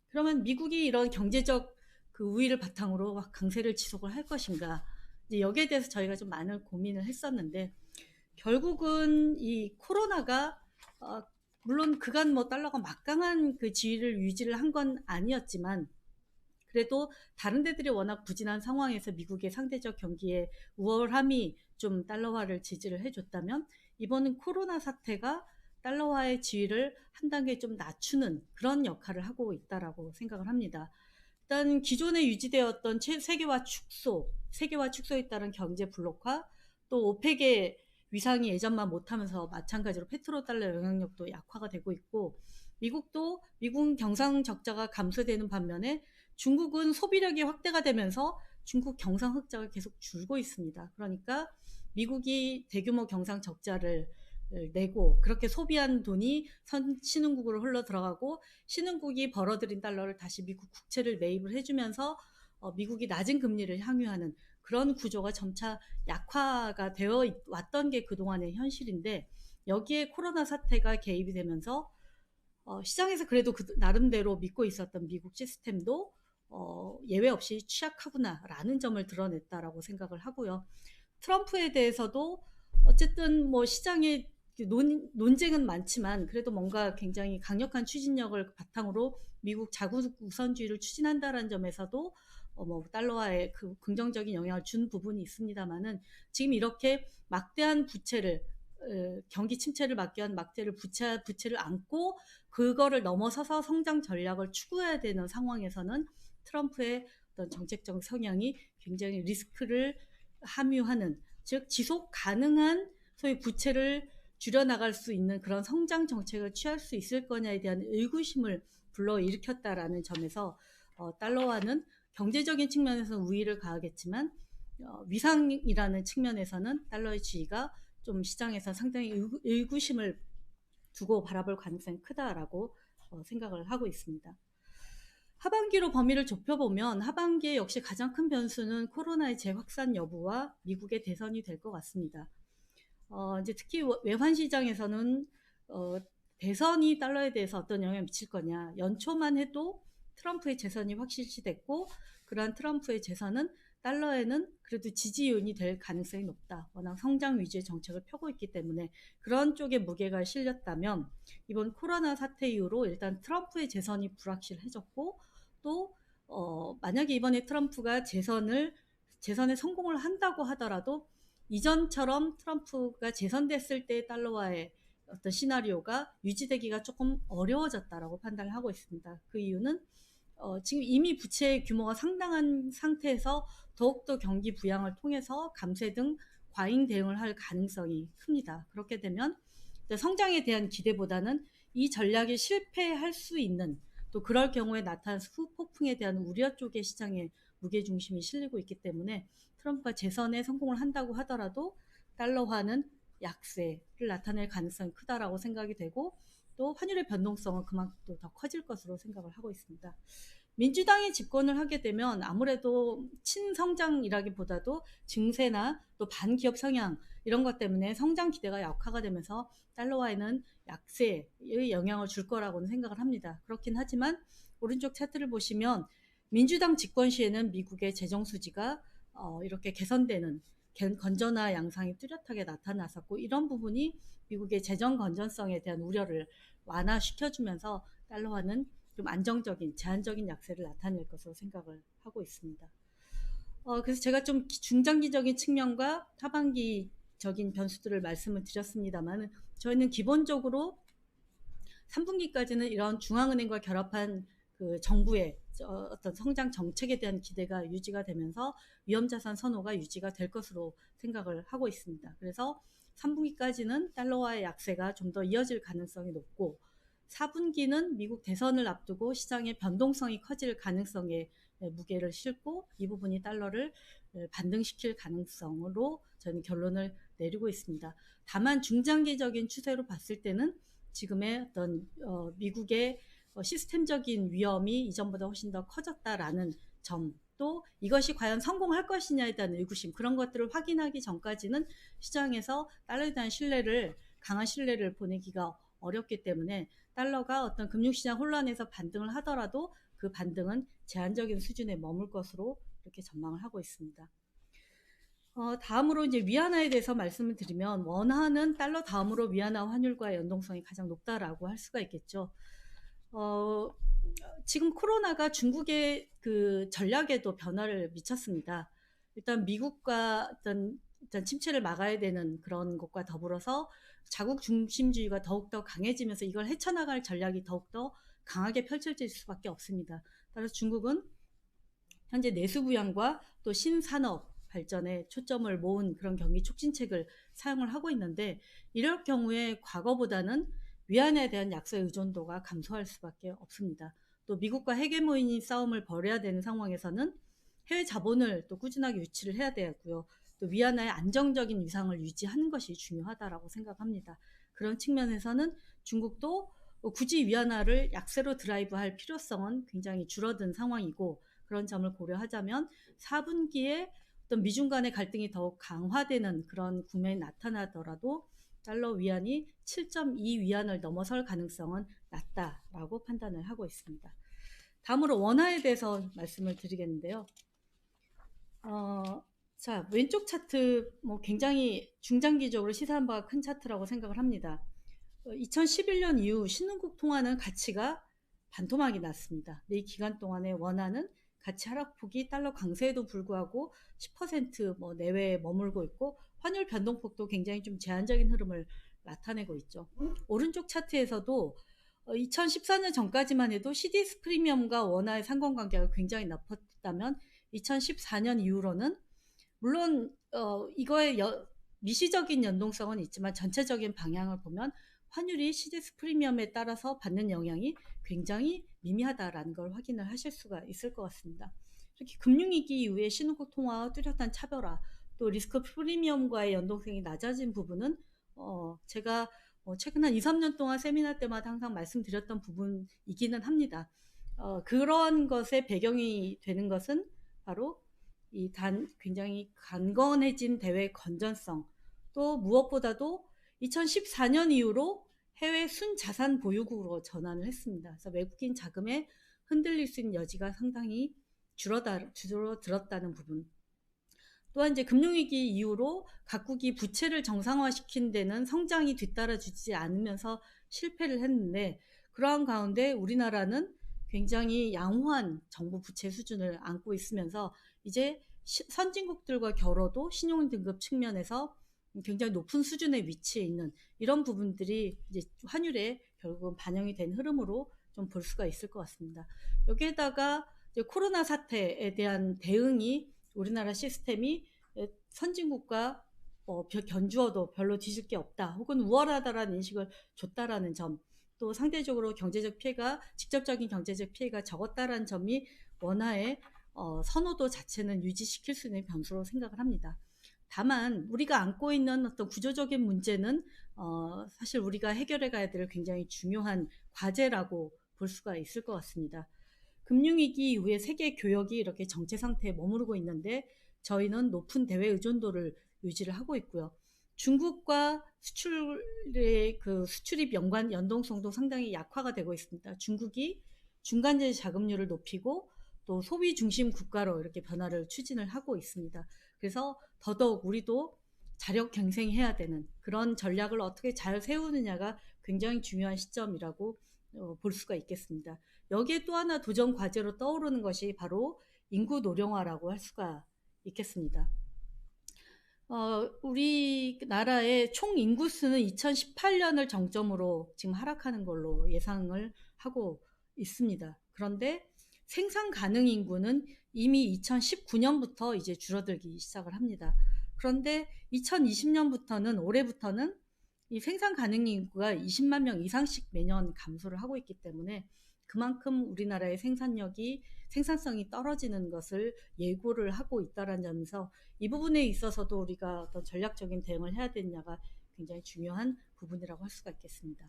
그러면 미국이 이런 경제적 그 우위를 바탕으로 강세를 지속을 할 것인가? 이제 여기에 대해서 저희가 좀 많은 고민을 했었는데 결국은 이 코로나가 물론 그간 뭐 달러가 막강한 그 지위를 유지를 한 건 아니었지만 그래도 다른 데들이 워낙 부진한 상황에서 미국의 상대적 경기의 우월함이 좀 달러화를 지지를 해줬다면 이번은 코로나 사태가 달러화의 지위를 한 단계 좀 낮추는 그런 역할을 하고 있다라고 생각을 합니다. 일단 기존에 유지되었던 세계화 축소에 따른 경제 블록화, 또 오펙의 위상이 예전만 못하면서 마찬가지로 페트로달러 영향력도 약화가 되고 있고 미국 경상 적자가 감소되는 반면에 중국은 소비력이 확대가 되면서 중국 경상 흑자가 계속 줄고 있습니다. 그러니까 미국이 대규모 경상 적자를 내고 그렇게 소비한 돈이 신흥국으로 흘러 들어가고 신흥국이 벌어들인 달러를 다시 미국 국채를 매입을 해주면서 미국이 낮은 금리를 향유하는 그런 구조가 점차 약화가 되어 왔던 게 그동안의 현실인데 여기에 코로나 사태가 개입이 되면서 시장에서 그래도 나름대로 믿고 있었던 미국 시스템도 예외 없이 취약하구나라는 점을 드러냈다라고 생각을 하고요. 트럼프에 대해서도 어쨌든 뭐 시장에 논쟁은 많지만 그래도 뭔가 굉장히 강력한 추진력을 바탕으로 미국 자국 우선주의를 추진한다는 점에서도 뭐 달러화에 그 긍정적인 영향을 준 부분이 있습니다만은 지금 이렇게 막대한 부채를 경기 침체를 막기 위한 막대를 부채를 안고 그거를 넘어서서 성장 전략을 추구해야 되는 상황에서는 트럼프의 어떤 정책적 성향이 굉장히 리스크를 함유하는 즉 지속 가능한 소위 부채를 줄여나갈 수 있는 그런 성장 정책을 취할 수 있을 거냐에 대한 의구심을 불러일으켰다라는 점에서 달러화는 경제적인 측면에서는 우위를 가하겠지만 위상이라는 측면에서는 달러의 지위가 좀 시장에서 상당히 의구심을 두고 바라볼 가능성이 크다라고 생각을 하고 있습니다. 하반기로 범위를 좁혀보면 하반기에 역시 가장 큰 변수는 코로나의 재확산 여부와 미국의 대선이 될 것 같습니다. 이제 특히 외환 시장에서는 대선이 달러에 대해서 어떤 영향을 미칠 거냐. 연초만 해도 트럼프의 재선이 확실시됐고 그러한 트럼프의 재선은 달러에는 그래도 지지 요인이 될 가능성이 높다. 워낙 성장 위주의 정책을 펴고 있기 때문에 그런 쪽에 무게가 실렸다면 이번 코로나 사태 이후로 일단 트럼프의 재선이 불확실해졌고 또 만약에 이번에 트럼프가 재선에 성공을 한다고 하더라도 이전처럼 트럼프가 재선됐을 때 달러화의 어떤 시나리오가 유지되기가 조금 어려워졌다라고 판단을 하고 있습니다. 그 이유는 지금 이미 부채 규모가 상당한 상태에서 더욱더 경기 부양을 통해서 감세 등 과잉 대응을 할 가능성이 큽니다. 그렇게 되면 성장에 대한 기대보다는 이 전략이 실패할 수 있는 또 그럴 경우에 나타난 후폭풍에 대한 우려 쪽의 시장에 무게중심이 실리고 있기 때문에 트럼프가 재선에 성공을 한다고 하더라도 달러화는 약세를 나타낼 가능성이 크다라고 생각이 되고 또 환율의 변동성은 그만큼 더 커질 것으로 생각을 하고 있습니다. 민주당이 집권을 하게 되면 아무래도 친성장이라기보다도 증세나 또 반기업 성향 이런 것 때문에 성장 기대가 약화가 되면서 달러화에는 약세의 영향을 줄 거라고는 생각을 합니다. 그렇긴 하지만 오른쪽 차트를 보시면 민주당 집권 시에는 미국의 재정 수지가 이렇게 개선되는 건전화 양상이 뚜렷하게 나타났었고, 이런 부분이 미국의 재정 건전성에 대한 우려를 완화시켜주면서 달러화는 좀 안정적인 제한적인 약세를 나타낼 것으로 생각을 하고 있습니다. 그래서 제가 좀 중장기적인 측면과 하반기적인 변수들을 말씀을 드렸습니다만, 저희는 기본적으로 3분기까지는 이런 중앙은행과 결합한 그 정부의 어떤 성장 정책에 대한 기대가 유지가 되면서 위험자산 선호가 유지가 될 것으로 생각을 하고 있습니다. 그래서 3분기까지는 달러화의 약세가 좀 더 이어질 가능성이 높고, 4분기는 미국 대선을 앞두고 시장의 변동성이 커질 가능성에 무게를 싣고, 이 부분이 달러를 반등시킬 가능성으로 저는 결론을 내리고 있습니다. 다만 중장기적인 추세로 봤을 때는 지금의 어떤 미국의 시스템적인 위험이 이전보다 훨씬 더 커졌다라는 점, 또 이것이 과연 성공할 것이냐에 대한 의구심, 그런 것들을 확인하기 전까지는 시장에서 달러에 대한 강한 신뢰를 보내기가 어렵기 때문에, 달러가 어떤 금융시장 혼란에서 반등을 하더라도 그 반등은 제한적인 수준에 머물 것으로 이렇게 전망을 하고 있습니다. 다음으로 이제 위안화에 대해서 말씀을 드리면, 원화는 달러 다음으로 위안화 환율과의 연동성이 가장 높다라고 할 수가 있겠죠. 지금 코로나가 중국의 그 전략에도 변화를 미쳤습니다. 일단 미국과 일단 침체를 막아야 되는 그런 것과 더불어서 자국 중심주의가 더욱더 강해지면서 이걸 헤쳐나갈 전략이 더욱더 강하게 펼쳐질 수밖에 없습니다. 따라서 중국은 현재 내수부양과 또 신산업 발전에 초점을 모은 그런 경기 촉진책을 사용을 하고 있는데, 이럴 경우에 과거보다는 위안화에 대한 약세 의존도가 감소할 수밖에 없습니다. 또 미국과 헤게모니 싸움을 벌여야 되는 상황에서는 해외 자본을 또 꾸준하게 유치를 해야 되고요. 또 위안화의 안정적인 위상을 유지하는 것이 중요하다라고 생각합니다. 그런 측면에서는 중국도 굳이 위안화를 약세로 드라이브할 필요성은 굉장히 줄어든 상황이고, 그런 점을 고려하자면 4분기에 어떤 미중 간의 갈등이 더욱 강화되는 그런 국면이 나타나더라도 달러 위안이 7.2 위안을 넘어설 가능성은 낮다라고 판단을 하고 있습니다. 다음으로 원화에 대해서 말씀을 드리겠는데요. 자, 왼쪽 차트 굉장히 중장기적으로 시사한 바가 큰 차트라고 생각을 합니다. 2011년 이후 신흥국 통화는 가치가 반토막이 났습니다. 이 기간 동안에 원화는 가치 하락폭이 달러 강세에도 불구하고 10% 내외에 머물고 있고, 환율 변동폭도 굉장히 좀 제한적인 흐름을 나타내고 있죠. 오른쪽 차트에서도 2014년 전까지만 해도 CDS 프리미엄과 원화의 상관관계가 굉장히 나빴다면, 2014년 이후로는 물론 이거의 미시적인 연동성은 있지만 전체적인 방향을 보면 환율이 CDS 프리미엄에 따라서 받는 영향이 굉장히 미미하다라는 걸 확인을 하실 수가 있을 것 같습니다. 이렇게 금융위기 이후에 신흥국 통화와 뚜렷한 차별화, 또 리스크 프리미엄과의 연동성이 낮아진 부분은 제가 최근 한 2, 3년 동안 세미나 때마다 항상 말씀드렸던 부분이기는 합니다. 그런 것의 배경이 되는 것은 바로 굉장히 강건해진 대외 건전성, 또 무엇보다도 2014년 이후로 해외 순자산 보유국으로 전환을 했습니다. 그래서 외국인 자금에 흔들릴 수 있는 여지가 상당히 줄어들었다는 부분. 또한 이제 금융위기 이후로 각국이 부채를 정상화시킨 데는 성장이 뒤따라주지 않으면서 실패를 했는데, 그러한 가운데 우리나라는 굉장히 양호한 정부 부채 수준을 안고 있으면서 이제 선진국들과 겨뤄도 신용등급 측면에서 굉장히 높은 수준의 위치에 있는 이런 부분들이 이제 환율에 결국은 반영이 된 흐름으로 좀 볼 수가 있을 것 같습니다. 여기에다가 이제 코로나 사태에 대한 대응이 우리나라 시스템이 선진국과 견주어도 별로 뒤질 게 없다, 혹은 우월하다라는 인식을 줬다라는 점, 또 상대적으로 직접적인 경제적 피해가 적었다라는 점이 원화의 선호도 자체는 유지시킬 수 있는 변수로 생각을 합니다. 다만 우리가 안고 있는 어떤 구조적인 문제는 사실 우리가 해결해 가야 될 굉장히 중요한 과제라고 볼 수가 있을 것 같습니다. 금융위기 이후에 세계 교역이 이렇게 정체 상태에 머무르고 있는데, 저희는 높은 대외 의존도를 유지를 하고 있고요. 중국과 수출의 그 수출입 연동성도 상당히 약화가 되고 있습니다. 중국이 중간재 자금률을 높이고 또 소비 중심 국가로 이렇게 변화를 추진을 하고 있습니다. 그래서 더더욱 우리도 자력 경쟁해야 되는 그런 전략을 어떻게 잘 세우느냐가 굉장히 중요한 시점이라고 볼 수가 있겠습니다. 여기에 또 하나 도전 과제로 떠오르는 것이 바로 인구 노령화라고 할 수가 있겠습니다. 우리나라의 총 인구수는 2018년을 정점으로 지금 하락하는 걸로 예상을 하고 있습니다. 그런데 생산 가능 인구는 이미 2019년부터 이제 줄어들기 시작을 합니다. 그런데 2020년부터는 올해부터는 이 생산 가능 인구가 20만 명 이상씩 매년 감소를 하고 있기 때문에 그만큼 우리나라의 생산성이 떨어지는 것을 예고를 하고 있다는 점에서 이 부분에 있어서도 우리가 어떤 전략적인 대응을 해야 되느냐가 굉장히 중요한 부분이라고 할 수가 있겠습니다.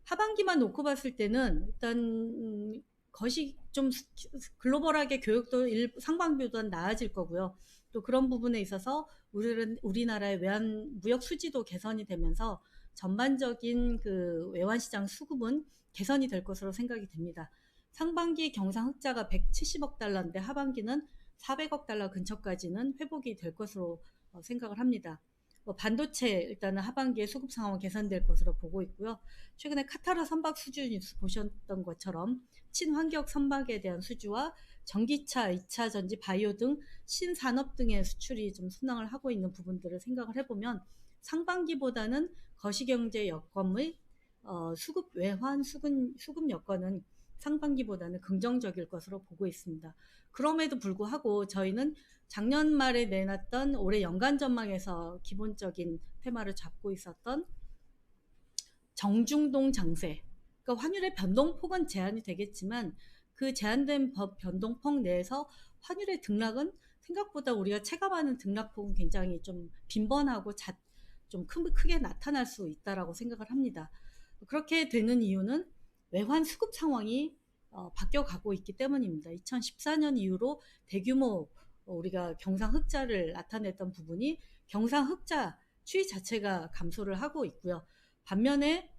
하반기만 놓고 봤을 때는 일단 것이 좀 글로벌하게 교육도 상반기보다는 나아질 거고요. 또 그런 부분에 있어서 우리나라의 외환 무역 수지도 개선이 되면서 전반적인 그 외환 시장 수급은 개선이 될 것으로 생각이 됩니다. 상반기 경상 흑자가 170억 달러인데 하반기는 400억 달러 근처까지는 회복이 될 것으로 생각을 합니다. 반도체 일단은 하반기에 수급 상황은 개선될 것으로 보고 있고요. 최근에 카타르 선박 수주 뉴스 보셨던 것처럼 친환경 선박에 대한 수주와 전기차, 2차 전지, 바이오 등 신산업 등의 수출이 좀 순항을 하고 있는 부분들을 생각을 해보면 상반기보다는 거시경제 여건의 수급 외환 수급 여건은 상반기보다는 긍정적일 것으로 보고 있습니다. 그럼에도 불구하고 저희는 작년 말에 내놨던 올해 연간 전망에서 기본적인 테마를 잡고 있었던 정중동 장세, 그러니까 환율의 변동폭은 제한이 되겠지만 그 제한된 변동폭 내에서 환율의 등락은 생각보다 우리가 체감하는 등락폭은 굉장히 좀 빈번하고 좀 크게 나타날 수 있다라고 생각을 합니다. 그렇게 되는 이유는 외환 수급 상황이 바뀌어가고 있기 때문입니다. 2014년 이후로 대규모 우리가 경상 흑자를 나타냈던 부분이 경상 흑자 추이 자체가 감소를 하고 있고요. 반면에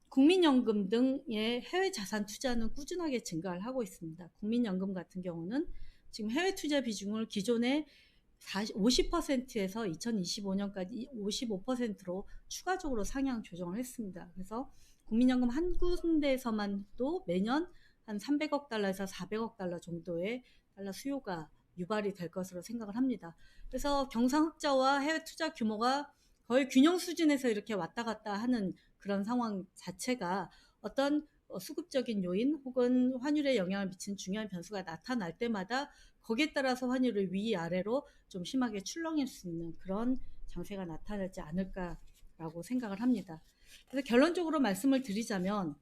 국민연금 등의 해외 자산 투자는 꾸준하게 증가를 하고 있습니다. 국민연금 같은 경우는 지금 해외 투자 비중을 기존의 50%에서 2025년까지 55%로 추가적으로 상향 조정을 했습니다. 그래서 국민연금 한 군데에서만도 매년 한 300억 달러에서 400억 달러 정도의 달러 수요가 유발이 될 것으로 생각을 합니다. 그래서 경상흑자와 해외 투자 규모가 거의 균형 수준에서 이렇게 왔다 갔다 하는 그런 상황 자체가 어떤 수급적인 요인 혹은 환율에 영향을 미치는 중요한 변수가 나타날 때마다 거기에 따라서 환율을 위아래로 좀 심하게 출렁일 수 있는 그런 장세가 나타나지 않을까라고 생각을 합니다. 그래서 결론적으로 말씀을 드리자면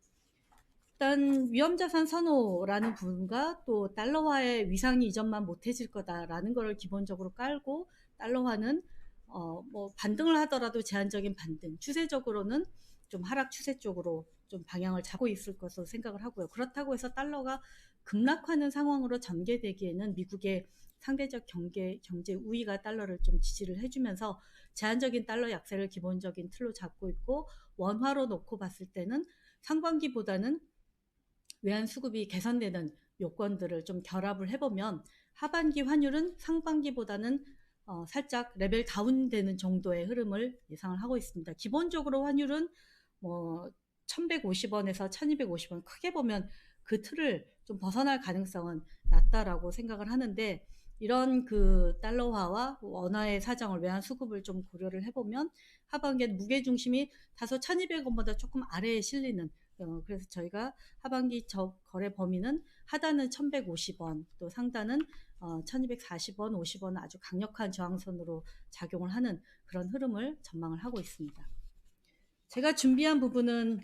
일단 위험자산 선호라는 부분과 또 달러화의 위상이 이전만 못해질 거다라는 걸 기본적으로 깔고 달러화는 뭐 반등을 하더라도 제한적인 반등, 추세적으로는 좀 하락 추세 쪽으로 좀 방향을 잡고 있을 것으로 생각을 하고요. 그렇다고 해서 달러가 급락하는 상황으로 전개되기에는 미국의 상대적 경제 우위가 달러를 좀 지지를 해주면서 제한적인 달러 약세를 기본적인 틀로 잡고 있고 원화로 놓고 봤을 때는 상반기보다는 외환 수급이 개선되는 요건들을 좀 결합을 해보면 하반기 환율은 상반기보다는 살짝 레벨 다운되는 정도의 흐름을 예상을 하고 있습니다. 기본적으로 환율은 뭐 1150원에서 1250원 크게 보면 그 틀을 좀 벗어날 가능성은 낮다라고 생각을 하는데 이런 그 달러화와 원화의 사정을 외환 수급을 좀 고려를 해보면 하반기엔 무게 중심이 다소 1200원보다 조금 아래에 실리는 그래서 저희가 하반기 거래 범위는 하단은 1150원 또 상단은 1240원 50원 아주 강력한 저항선으로 작용을 하는 그런 흐름을 전망을 하고 있습니다. 제가 준비한 부분은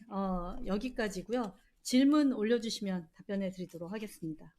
여기까지고요. 질문 올려주시면 답변해 드리도록 하겠습니다.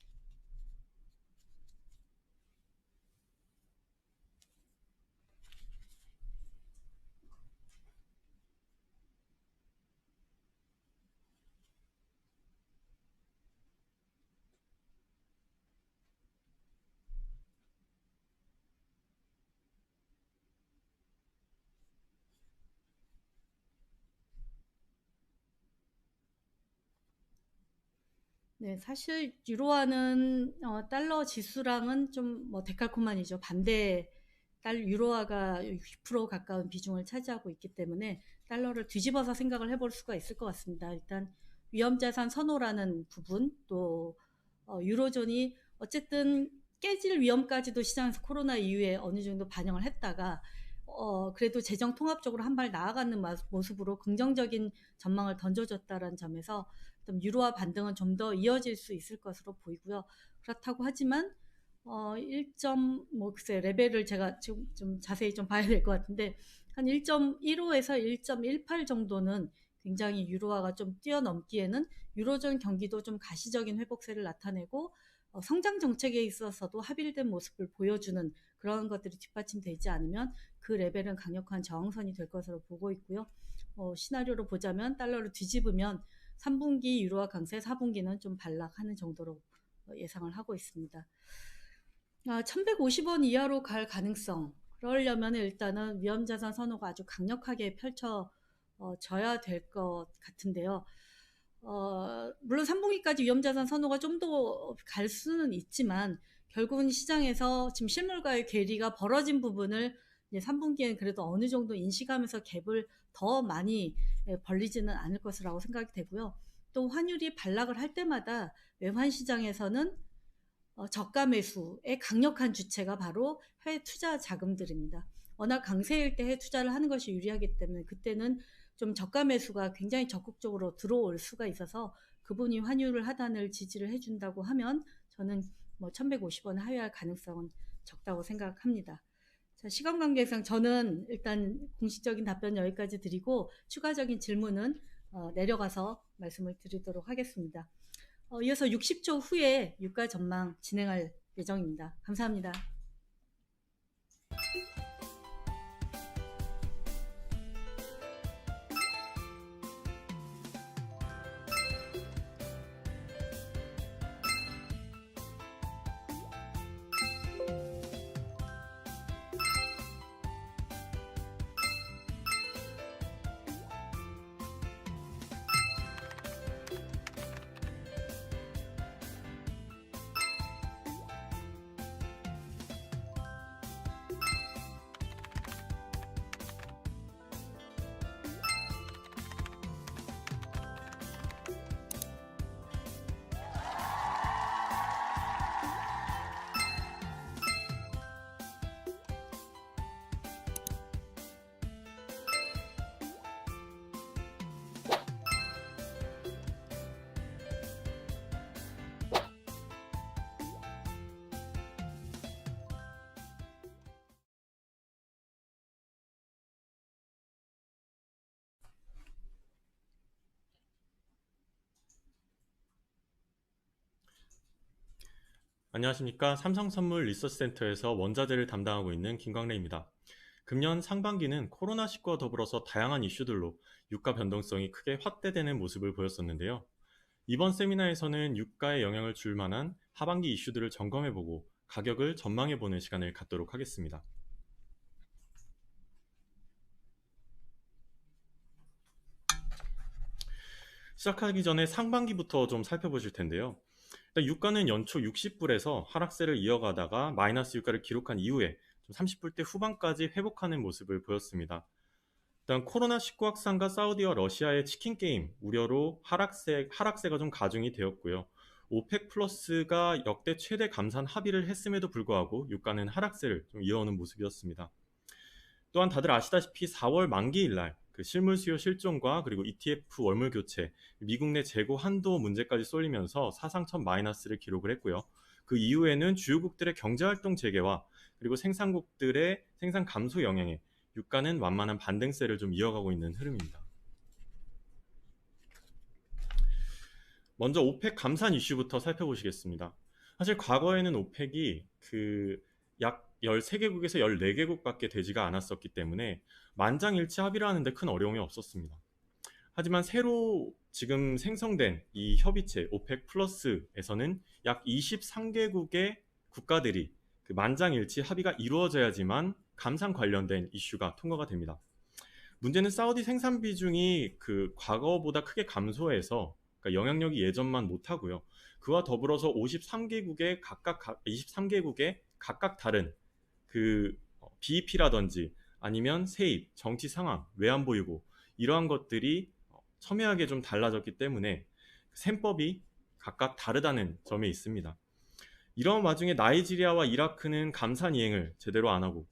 네, 사실 유로화는 달러 지수랑은 좀 뭐 데칼코마니죠. 반대 유로화가 60% 가까운 비중을 차지하고 있기 때문에 달러를 뒤집어서 생각을 해볼 수가 있을 것 같습니다. 일단 위험자산 선호라는 부분, 또 유로존이 어쨌든 깨질 위험까지도 시장에서 코로나 이후에 어느 정도 반영을 했다가 그래도 재정 통합적으로 한 발 나아가는 모습으로 긍정적인 전망을 던져줬다는 점에서 유로화 반등은 좀 더 이어질 수 있을 것으로 보이고요. 그렇다고 하지만 글쎄 레벨을 제가 지금 좀 자세히 좀 봐야 될 것 같은데 한 1.15에서 1.18 정도는 굉장히 유로화가 좀 뛰어넘기에는 유로존 경기도 좀 가시적인 회복세를 나타내고 성장 정책에 있어서도 합일된 모습을 보여주는 그런 것들이 뒷받침되지 않으면 그 레벨은 강력한 저항선이 될 것으로 보고 있고요. 시나리오로 보자면 달러를 뒤집으면 3분기 유로화 강세, 4분기는 좀 반락하는 정도로 예상을 하고 있습니다. 1150원 이하로 갈 가능성. 그러려면 일단은 위험자산 선호가 아주 강력하게 펼쳐져야 될 것 같은데요. 물론 3분기까지 위험자산 선호가 좀 더 갈 수는 있지만 결국은 시장에서 지금 실물과의 괴리가 벌어진 부분을 이제 3분기에는 그래도 어느 정도 인식하면서 갭을 더 많이 벌리지는 않을 것이라고 생각이 되고요. 또 환율이 반락을 할 때마다 외환 시장에서는 저가 매수의 강력한 주체가 바로 해외 투자 자금들입니다. 워낙 강세일 때 해외 투자를 하는 것이 유리하기 때문에 그때는 좀 저가 매수가 굉장히 적극적으로 들어올 수가 있어서 그분이 환율을 하단을 지지를 해준다고 하면 저는 1150원 하회할 가능성은 적다고 생각합니다. 자, 시간 관계상 저는 일단 공식적인 답변 여기까지 드리고 추가적인 질문은 내려가서 말씀을 드리도록 하겠습니다. 이어서 60초 후에 유가 전망 진행할 예정입니다. 감사합니다. 안녕하십니까. 삼성선물 리서치센터에서 원자재를 담당하고 있는 김광래입니다. 금년 상반기는 코로나19와 더불어서 다양한 이슈들로 유가 변동성이 크게 확대되는 모습을 보였었는데요. 이번 세미나에서는 유가에 영향을 줄 만한 하반기 이슈들을 점검해보고 가격을 전망해보는 시간을 갖도록 하겠습니다. 시작하기 전에 상반기부터 좀 살펴보실 텐데요. 일단 유가는 연초 60불에서 하락세를 이어가다가 마이너스 유가를 기록한 이후에 30불대 후반까지 회복하는 모습을 보였습니다. 일단 코로나19 확산과 사우디와 러시아의 치킨 게임 우려로 하락세가 좀 가중이 되었고요. 오펙 플러스가 역대 최대 감산 합의를 했음에도 불구하고 유가는 하락세를 좀 이어오는 모습이었습니다. 또한 다들 아시다시피 4월 만기일 날 그 실물 수요 실종과 그리고 ETF 월물 교체, 미국 내 재고 한도 문제까지 쏠리면서 사상 첫 마이너스를 기록을 했고요. 그 이후에는 주요국들의 경제활동 재개와 그리고 생산국들의 생산 감소 영향에 유가는 완만한 반등세를 좀 이어가고 있는 흐름입니다. 먼저 오펙 감산 이슈부터 살펴보시겠습니다. 사실 과거에는 오펙이 약 13개국에서 14개국밖에 되지가 않았었기 때문에 만장일치 합의를 하는데 큰 어려움이 없었습니다. 하지만 새로 지금 생성된 이 협의체 오펙 플러스에서는 약 23개국의 국가들이 그 만장일치 합의가 이루어져야지만 감산 관련된 이슈가 통과가 됩니다. 문제는 사우디 생산 비중이 그 과거보다 크게 감소해서 그러니까 영향력이 예전만 못하고요. 그와 더불어서 23개국의 각각 다른 그 BEP라든지 아니면 세입, 정치 상황, 외환 보유고 이러한 것들이 첨예하게 좀 달라졌기 때문에 셈법이 각각 다르다는 점에 있습니다. 이런 와중에 나이지리아와 이라크는 감산 이행을 제대로 안 하고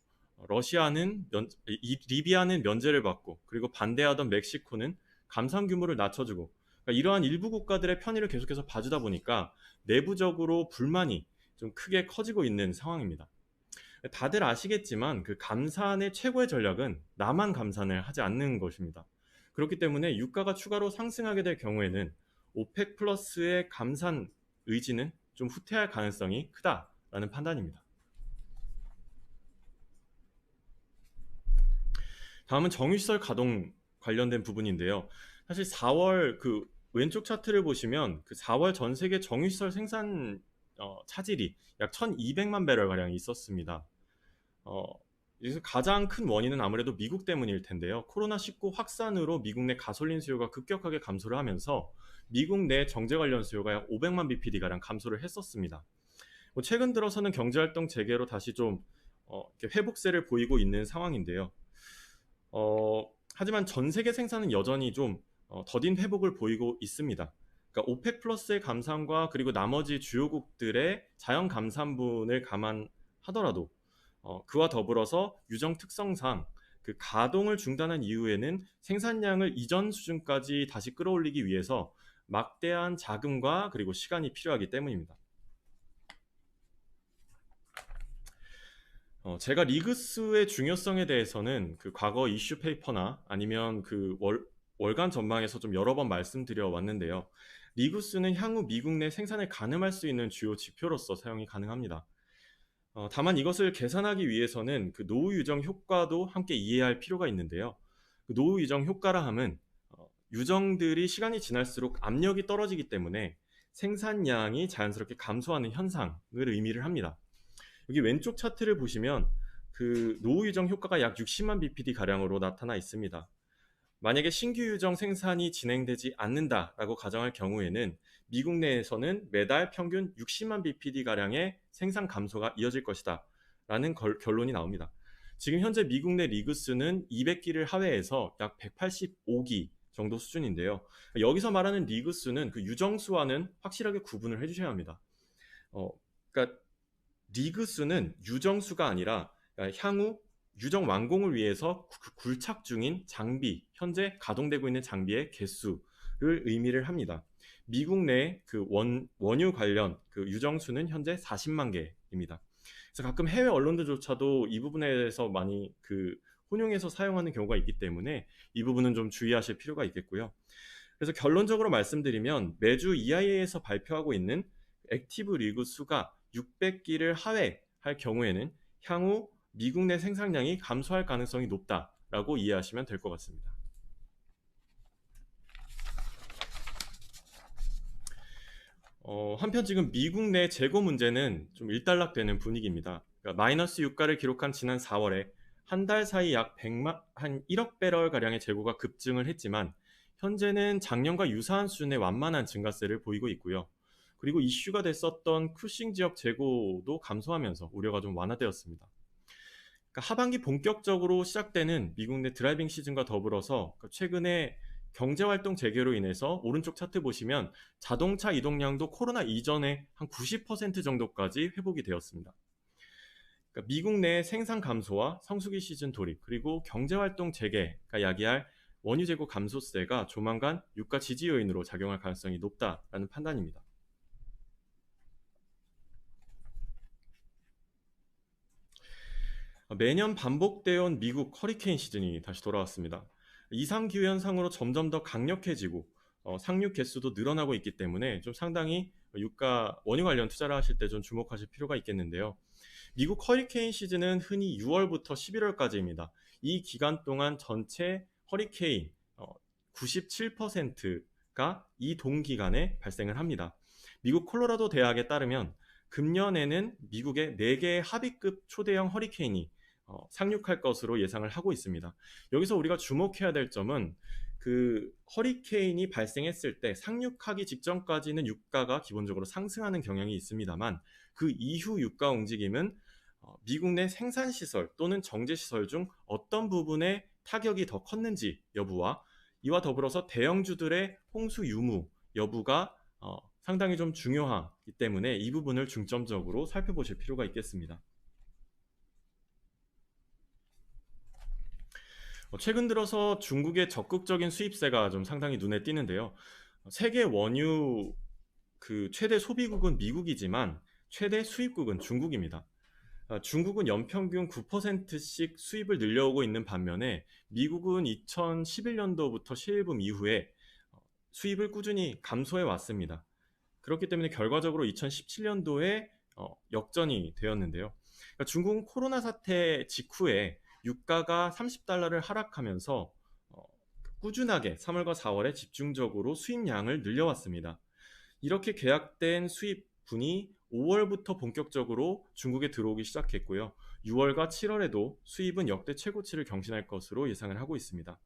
리비아는 면제를 받고 그리고 반대하던 멕시코는 감산 규모를 낮춰주고 그러니까 이러한 일부 국가들의 편의를 계속해서 봐주다 보니까 내부적으로 불만이 좀 크게 커지고 있는 상황입니다. 다들 아시겠지만 그 감산의 최고의 전략은 나만 감산을 하지 않는 것입니다. 그렇기 때문에 유가가 추가로 상승하게 될 경우에는 오펙 플러스의 감산 의지는 좀 후퇴할 가능성이 크다라는 판단입니다. 다음은 정유시설 가동 관련된 부분인데요. 사실 4월 그 왼쪽 차트를 보시면 그 4월 전 세계 정유시설 생산 차질이 약 1,200만 배럴 가량 있었습니다. 여기서 가장 큰 원인은 아무래도 미국 때문일 텐데요. 코로나19 확산으로 미국 내 가솔린 수요가 급격하게 감소를 하면서 미국 내 정제 관련 수요가 약 500만 bpd 가량 감소를 했었습니다. 최근 들어서는 경제활동 재개로 다시 좀 이렇게 회복세를 보이고 있는 상황인데요. 하지만 전 세계 생산은 여전히 좀 더딘 회복을 보이고 있습니다. 그러니까 오펙 플러스의 감산과 그리고 나머지 주요국들의 자연 감산분을 감안하더라도 그와 더불어서 유정 특성상 그 가동을 중단한 이후에는 생산량을 이전 수준까지 다시 끌어올리기 위해서 막대한 자금과 그리고 시간이 필요하기 때문입니다. 제가 리그스의 중요성에 대해서는 그 과거 이슈 페이퍼나 아니면 그 월간 전망에서 좀 여러 번 말씀드려 왔는데요. 리그스는 향후 미국 내 생산을 가늠할 수 있는 주요 지표로서 사용이 가능합니다. 다만 이것을 계산하기 위해서는 그 노후 유정 효과도 함께 이해할 필요가 있는데요. 그 노후 유정 효과라 함은 유정들이 시간이 지날수록 압력이 떨어지기 때문에 생산량이 자연스럽게 감소하는 현상을 의미를 합니다. 여기 왼쪽 차트를 보시면 그 노후 유정 효과가 약 60만 bpd 가량으로 나타나 있습니다. 만약에 신규 유정 생산이 진행되지 않는다라고 가정할 경우에는 미국 내에서는 매달 평균 60만 bpd 가량의 생산 감소가 이어질 것이다 라는 결론이 나옵니다. 지금 현재 미국 내 리그스는 200기를 하회해서 약 185기 정도 수준인데요. 여기서 말하는 리그스는 그 유정수와는 확실하게 구분을 해주셔야 합니다. 그러니까 리그수는 유정수가 아니라 향후 유정 완공을 위해서 굴착 중인 장비, 현재 가동되고 있는 장비의 개수를 의미를 합니다. 미국 내 그 원유 관련 그 유정수는 현재 40만 개입니다. 그래서 가끔 해외 언론들조차도 이 부분에 대해서 많이 그 혼용해서 사용하는 경우가 있기 때문에 이 부분은 좀 주의하실 필요가 있겠고요. 그래서 결론적으로 말씀드리면 매주 EIA에서 발표하고 있는 액티브 리그 수가 600기를 하회할 경우에는 향후 미국 내 생산량이 감소할 가능성이 높다라고 이해하시면 될 것 같습니다. 한편 지금 미국 내 재고 문제는 좀 일단락되는 분위기입니다. 그러니까 마이너스 유가를 기록한 지난 4월에 한 달 사이 약 1억 배럴 가량의 재고가 급증을 했지만 현재는 작년과 유사한 수준의 완만한 증가세를 보이고 있고요. 그리고 이슈가 됐었던 쿠싱 지역 재고도 감소하면서 우려가 좀 완화되었습니다. 그러니까 하반기 본격적으로 시작되는 미국 내 드라이빙 시즌과 더불어서 최근에 경제활동 재개로 인해서 오른쪽 차트 보시면 자동차 이동량도 코로나 이전에 한 90% 정도까지 회복이 되었습니다. 그러니까 미국 내 생산 감소와 성수기 시즌 돌입 그리고 경제활동 재개가 야기할 원유 재고 감소세가 조만간 유가 지지 요인으로 작용할 가능성이 높다라는 판단입니다. 매년 반복되어 온 미국 허리케인 시즌이 다시 돌아왔습니다. 이상기후 현상으로 점점 더 강력해지고 상륙 개수도 늘어나고 있기 때문에 좀 상당히 원유 관련 투자를 하실 때 좀 주목하실 필요가 있겠는데요. 미국 허리케인 시즌은 흔히 6월부터 11월까지입니다. 이 기간 동안 전체 허리케인 97%가 이 동기간에 발생을 합니다. 미국 콜로라도 대학에 따르면 금년에는 미국의 4개의 합의급 초대형 허리케인이 상륙할 것으로 예상을 하고 있습니다. 여기서 우리가 주목해야 될 점은 그 허리케인이 발생했을 때 상륙하기 직전까지는 유가가 기본적으로 상승하는 경향이 있습니다만 그 이후 유가 움직임은 미국 내 생산시설 또는 정제시설 중 어떤 부분에 타격이 더 컸는지 여부와 이와 더불어서 대형주들의 홍수 유무 여부가 상당히 좀 중요하기 때문에 이 부분을 중점적으로 살펴보실 필요가 있겠습니다. 최근 들어서 중국의 적극적인 수입세가 좀 상당히 눈에 띄는데요. 세계 원유 그 최대 소비국은 미국이지만 최대 수입국은 중국입니다. 중국은 연평균 9%씩 수입을 늘려오고 있는 반면에 미국은 2011년도부터 시일붐 이후에 수입을 꾸준히 감소해 왔습니다. 그렇기 때문에 결과적으로 2017년도에 역전이 되었는데요. 그러니까 중국은 코로나 사태 직후에 유가가 30달러를 하락하면서 꾸준하게 3월과 4월에 집중적으로 수입량을 늘려왔습니다. 이렇게 계약된 수입분이 5월부터 본격적으로 중국에 들어오기 시작했고요. 6월과 7월에도 수입은 역대 최고치를 경신할 것으로 예상을 하고 있습니다.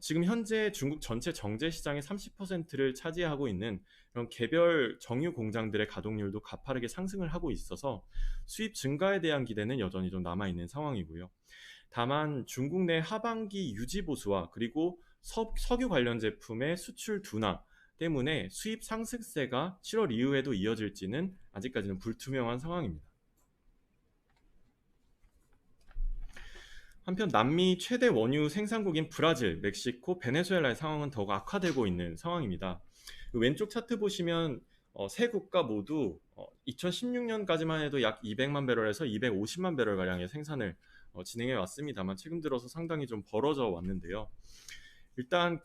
지금 현재 중국 전체 정제 시장의 30%를 차지하고 있는 이런 개별 정유 공장들의 가동률도 가파르게 상승을 하고 있어서 수입 증가에 대한 기대는 여전히 좀 남아있는 상황이고요. 다만 중국 내 하반기 유지 보수와 그리고 석유 관련 제품의 수출 둔화 때문에 수입 상승세가 7월 이후에도 이어질지는 아직까지는 불투명한 상황입니다. 한편 남미 최대 원유 생산국인 브라질, 멕시코, 베네수엘라의 상황은 더욱 악화되고 있는 상황입니다. 왼쪽 차트 보시면 세 국가 모두 2016년까지만 해도 약 200만 배럴에서 250만 배럴 가량의 생산을 진행해 왔습니다만 최근 들어서 상당히 좀 벌어져 왔는데요. 일단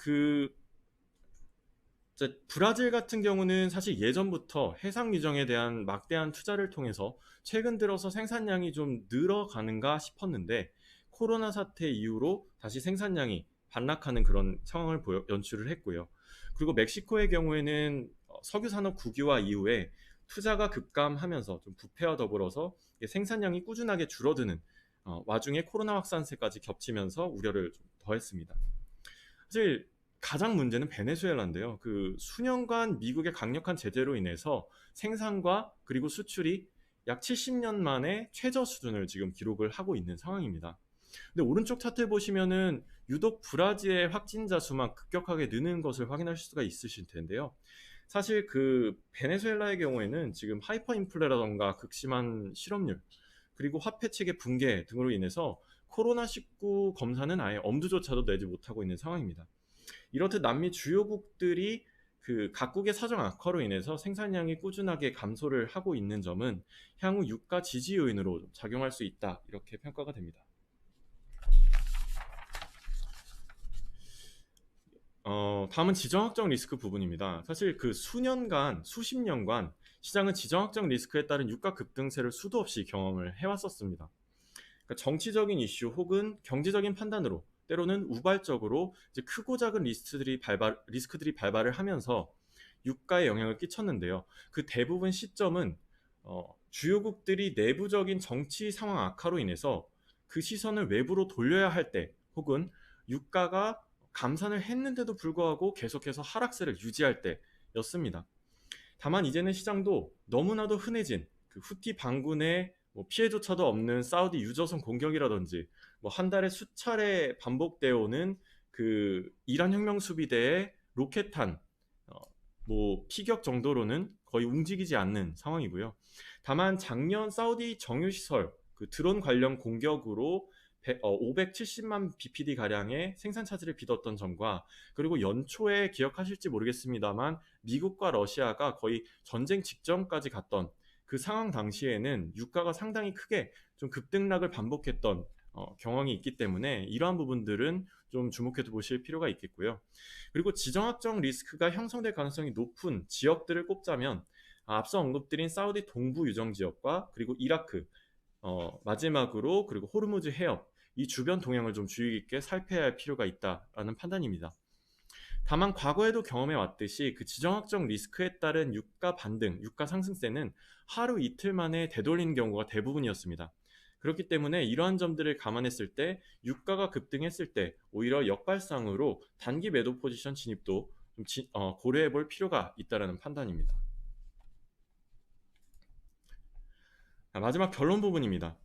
브라질 같은 경우는 사실 예전부터 해상 유정에 대한 막대한 투자를 통해서 최근 들어서 생산량이 좀 늘어가는가 싶었는데 코로나 사태 이후로 다시 생산량이 반락하는 그런 상황을 연출을 했고요. 그리고 멕시코의 경우에는 석유 산업 국유화 이후에 투자가 급감하면서 좀 부패와 더불어서 생산량이 꾸준하게 줄어드는 와중에 코로나 확산세까지 겹치면서 우려를 좀 더했습니다. 사실 가장 문제는 베네수엘라인데요. 그 수년간 미국의 강력한 제재로 인해서 생산과 그리고 수출이 약 70년 만에 최저 수준을 지금 기록을 하고 있는 상황입니다. 근데 오른쪽 차트를 보시면은 유독 브라질의 확진자 수만 급격하게 느는 것을 확인하실 수가 있으실 텐데요. 사실 그 베네수엘라의 경우에는 지금 하이퍼 인플레라던가 극심한 실업률 그리고 화폐 체계 붕괴 등으로 인해서 코로나19 검사는 아예 엄두조차도 내지 못하고 있는 상황입니다. 이렇듯 남미 주요국들이 그 각국의 사정 악화로 인해서 생산량이 꾸준하게 감소를 하고 있는 점은 향후 유가 지지 요인으로 작용할 수 있다 이렇게 평가가 됩니다. 다음은 지정학적 리스크 부분입니다. 사실 그 수년간, 수십 년간 시장은 지정학적 리스크에 따른 유가 급등세를 수도 없이 경험을 해왔었습니다. 그러니까 정치적인 이슈 혹은 경제적인 판단으로 때로는 우발적으로 이제 크고 작은 리스크들이 발발을 하면서 유가에 영향을 끼쳤는데요. 그 대부분 시점은 주요국들이 내부적인 정치 상황 악화로 인해서 그 시선을 외부로 돌려야 할 때 혹은 유가가 감산을 했는데도 불구하고 계속해서 하락세를 유지할 때였습니다. 다만 이제는 시장도 너무나도 흔해진 그 후티 반군의 피해조차도 없는 사우디 유저선 공격이라든지 한 달에 수차례 반복되어 오는 그 이란 혁명 수비대의 로켓탄 피격 정도로는 거의 움직이지 않는 상황이고요. 다만 작년 사우디 정유시설 그 드론 관련 공격으로 570만 bpd 가량의 생산 차질을 빚었던 점과 그리고 연초에 기억하실지 모르겠습니다만 미국과 러시아가 거의 전쟁 직전까지 갔던 그 상황 당시에는 유가가 상당히 크게 좀 급등락을 반복했던 경황이 있기 때문에 이러한 부분들은 좀 주목해 보실 필요가 있겠고요. 그리고 지정학적 리스크가 형성될 가능성이 높은 지역들을 꼽자면 앞서 언급드린 사우디 동부 유정 지역과 그리고 이라크 마지막으로 그리고 호르무즈 해협 이 주변 동향을 좀 주의 깊게 살펴야 할 필요가 있다라는 판단입니다. 다만 과거에도 경험해 왔듯이 그 지정학적 리스크에 따른 유가 반등, 유가 상승세는 하루 이틀 만에 되돌리는 경우가 대부분이었습니다. 그렇기 때문에 이러한 점들을 감안했을 때 유가가 급등했을 때 오히려 역발상으로 단기 매도 포지션 진입도 좀 고려해 볼 필요가 있다는 판단입니다. 마지막 결론 부분입니다.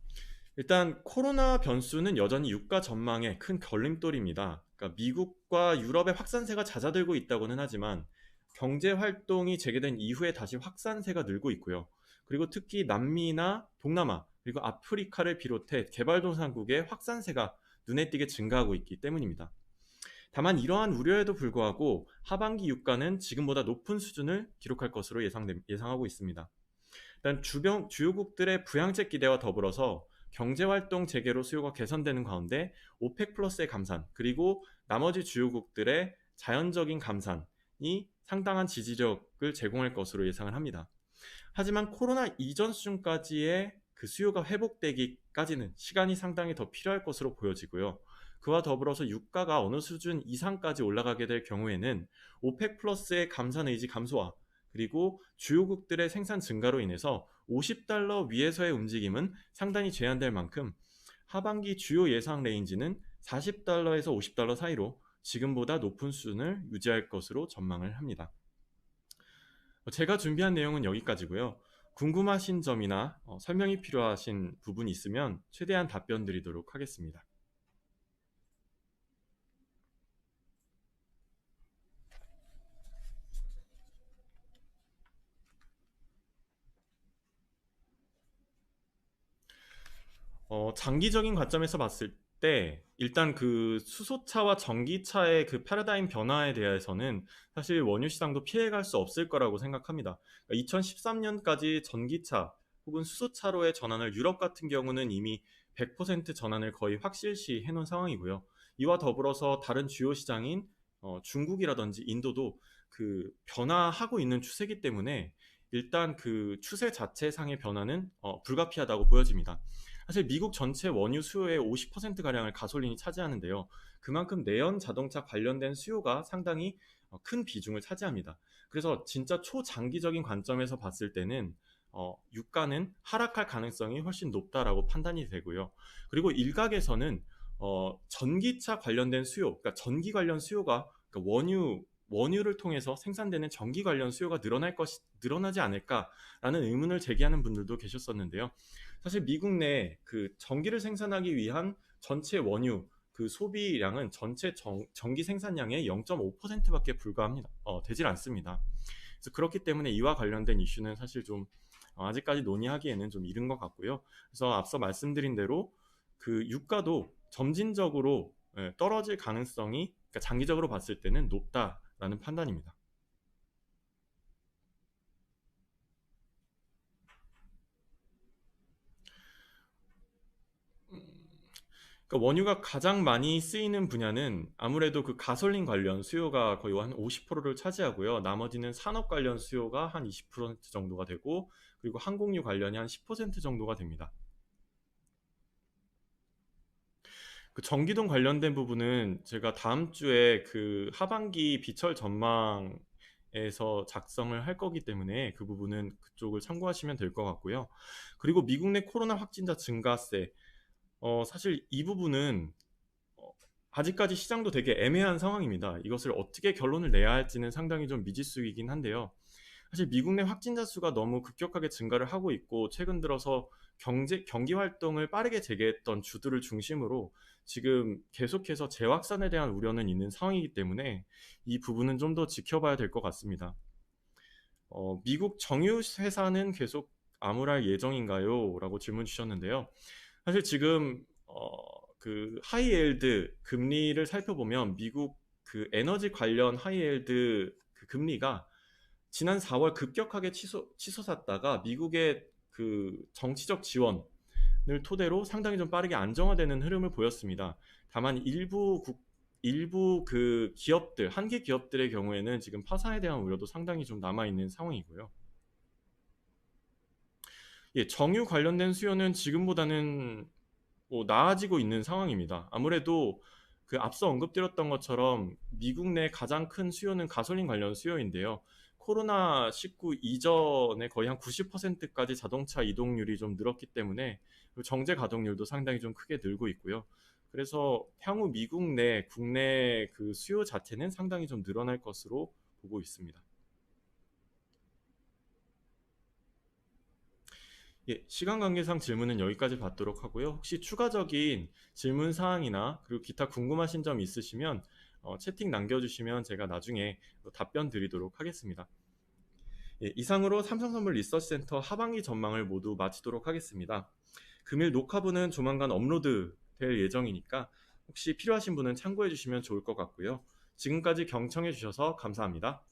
일단 코로나 변수는 여전히 유가 전망의 큰 걸림돌입니다. 그러니까 미국과 유럽의 확산세가 잦아들고 있다고는 하지만 경제 활동이 재개된 이후에 다시 확산세가 늘고 있고요. 그리고 특히 남미나 동남아 그리고 아프리카를 비롯해 개발도상국의 확산세가 눈에 띄게 증가하고 있기 때문입니다. 다만 이러한 우려에도 불구하고 하반기 유가는 지금보다 높은 수준을 기록할 것으로 예상하고 있습니다. 일단 주요국들의 부양책 기대와 더불어서 경제활동 재개로 수요가 개선되는 가운데 오펙 플러스의 감산 그리고 나머지 주요국들의 자연적인 감산이 상당한 지지력을 제공할 것으로 예상을 합니다. 하지만 코로나 이전 수준까지의 그 수요가 회복되기까지는 시간이 상당히 더 필요할 것으로 보여지고요. 그와 더불어서 유가가 어느 수준 이상까지 올라가게 될 경우에는 오펙 플러스의 감산 의지 감소와 그리고 주요국들의 생산 증가로 인해서 $50 위에서의 움직임은 상당히 제한될 만큼 하반기 주요 예상 레인지는 $40에서 $50 사이로 지금보다 높은 수준을 유지할 것으로 전망을 합니다. 제가 준비한 내용은 여기까지고요. 궁금하신 점이나 설명이 필요하신 부분이 있으면 최대한 답변 드리도록 하겠습니다. 장기적인 관점에서 봤을 때 일단 그 수소차와 전기차의 그 패러다임 변화에 대해서는 사실 원유 시장도 피해갈 수 없을 거라고 생각합니다. 2013년까지 전기차 혹은 수소차로의 전환을 유럽 같은 경우는 이미 100% 전환을 거의 확실시 해놓은 상황이고요. 이와 더불어서 다른 주요 시장인 중국이라든지 인도도 그 변화하고 있는 추세이기 때문에 일단 그 추세 자체상의 변화는 불가피하다고 보여집니다. 사실 미국 전체 원유 수요의 50%가량을 가솔린이 차지하는데요. 그만큼 내연 자동차 관련된 수요가 상당히 큰 비중을 차지합니다. 그래서 진짜 초장기적인 관점에서 봤을 때는 유가는 하락할 가능성이 훨씬 높다라고 판단이 되고요. 그리고 일각에서는 전기차 관련된 수요, 그러니까 전기 관련 수요가 그러니까 원유를 통해서 생산되는 전기 관련 수요가 늘어나지 않을까라는 의문을 제기하는 분들도 계셨었는데요. 사실 미국 내 그 전기를 생산하기 위한 전체 원유 그 소비량은 전체 전기 생산량의 0.5%밖에 되질 않습니다. 그래서 그렇기 때문에 이와 관련된 이슈는 사실 좀 아직까지 논의하기에는 좀 이른 것 같고요. 그래서 앞서 말씀드린 대로 그 유가도 점진적으로 떨어질 가능성이 그러니까 장기적으로 봤을 때는 높다라는 판단입니다. 그러니까 원유가 가장 많이 쓰이는 분야는 아무래도 그 가솔린 관련 수요가 거의 한 50%를 차지하고요. 나머지는 산업 관련 수요가 한 20% 정도가 되고 그리고 항공유 관련이 한 10% 정도가 됩니다. 그 전기동 관련된 부분은 제가 다음 주에 그 하반기 비철 전망에서 작성을 할 거기 때문에 그 부분은 그쪽을 참고하시면 될 것 같고요. 그리고 미국 내 코로나 확진자 증가세 사실 이 부분은 아직까지 시장도 되게 애매한 상황입니다. 이것을 어떻게 결론을 내야 할지는 상당히 좀 미지수이긴 한데요. 사실 미국 내 확진자 수가 너무 급격하게 증가를 하고 있고 최근 들어서 경기 활동을 빠르게 재개했던 주들을 중심으로 지금 계속해서 재확산에 대한 우려는 있는 상황이기 때문에 이 부분은 좀 더 지켜봐야 될 것 같습니다. 미국 정유 회사는 계속 암울할 예정인가요? 라고 질문 주셨는데요. 사실 지금 그 하이엘드 금리를 살펴보면 미국 그 에너지 관련 하이엘드 그 금리가 지난 4월 급격하게 치솟았다가 미국의 그 정치적 지원을 토대로 상당히 좀 빠르게 안정화되는 흐름을 보였습니다. 다만 일부 그 기업들, 한계 기업들의 경우에는 지금 파산에 대한 우려도 상당히 좀 남아있는 상황이고요. 예, 정유 관련된 수요는 지금보다는 나아지고 있는 상황입니다. 아무래도 그 앞서 언급드렸던 것처럼 미국 내 가장 큰 수요는 가솔린 관련 수요인데요. 코로나19 이전에 거의 한 90%까지 자동차 이동률이 좀 늘었기 때문에 그리고 정제 가동률도 상당히 좀 크게 늘고 있고요. 그래서 향후 미국 내 국내 그 수요 자체는 상당히 좀 늘어날 것으로 보고 있습니다. 예, 시간 관계상 질문은 여기까지 받도록 하고요. 혹시 추가적인 질문 사항이나 그리고 기타 궁금하신 점 있으시면 채팅 남겨주시면 제가 나중에 답변 드리도록 하겠습니다. 예, 이상으로 삼성선물 리서치센터 하반기 전망을 모두 마치도록 하겠습니다. 금일 녹화분은 조만간 업로드 될 예정이니까 혹시 필요하신 분은 참고해 주시면 좋을 것 같고요. 지금까지 경청해 주셔서 감사합니다.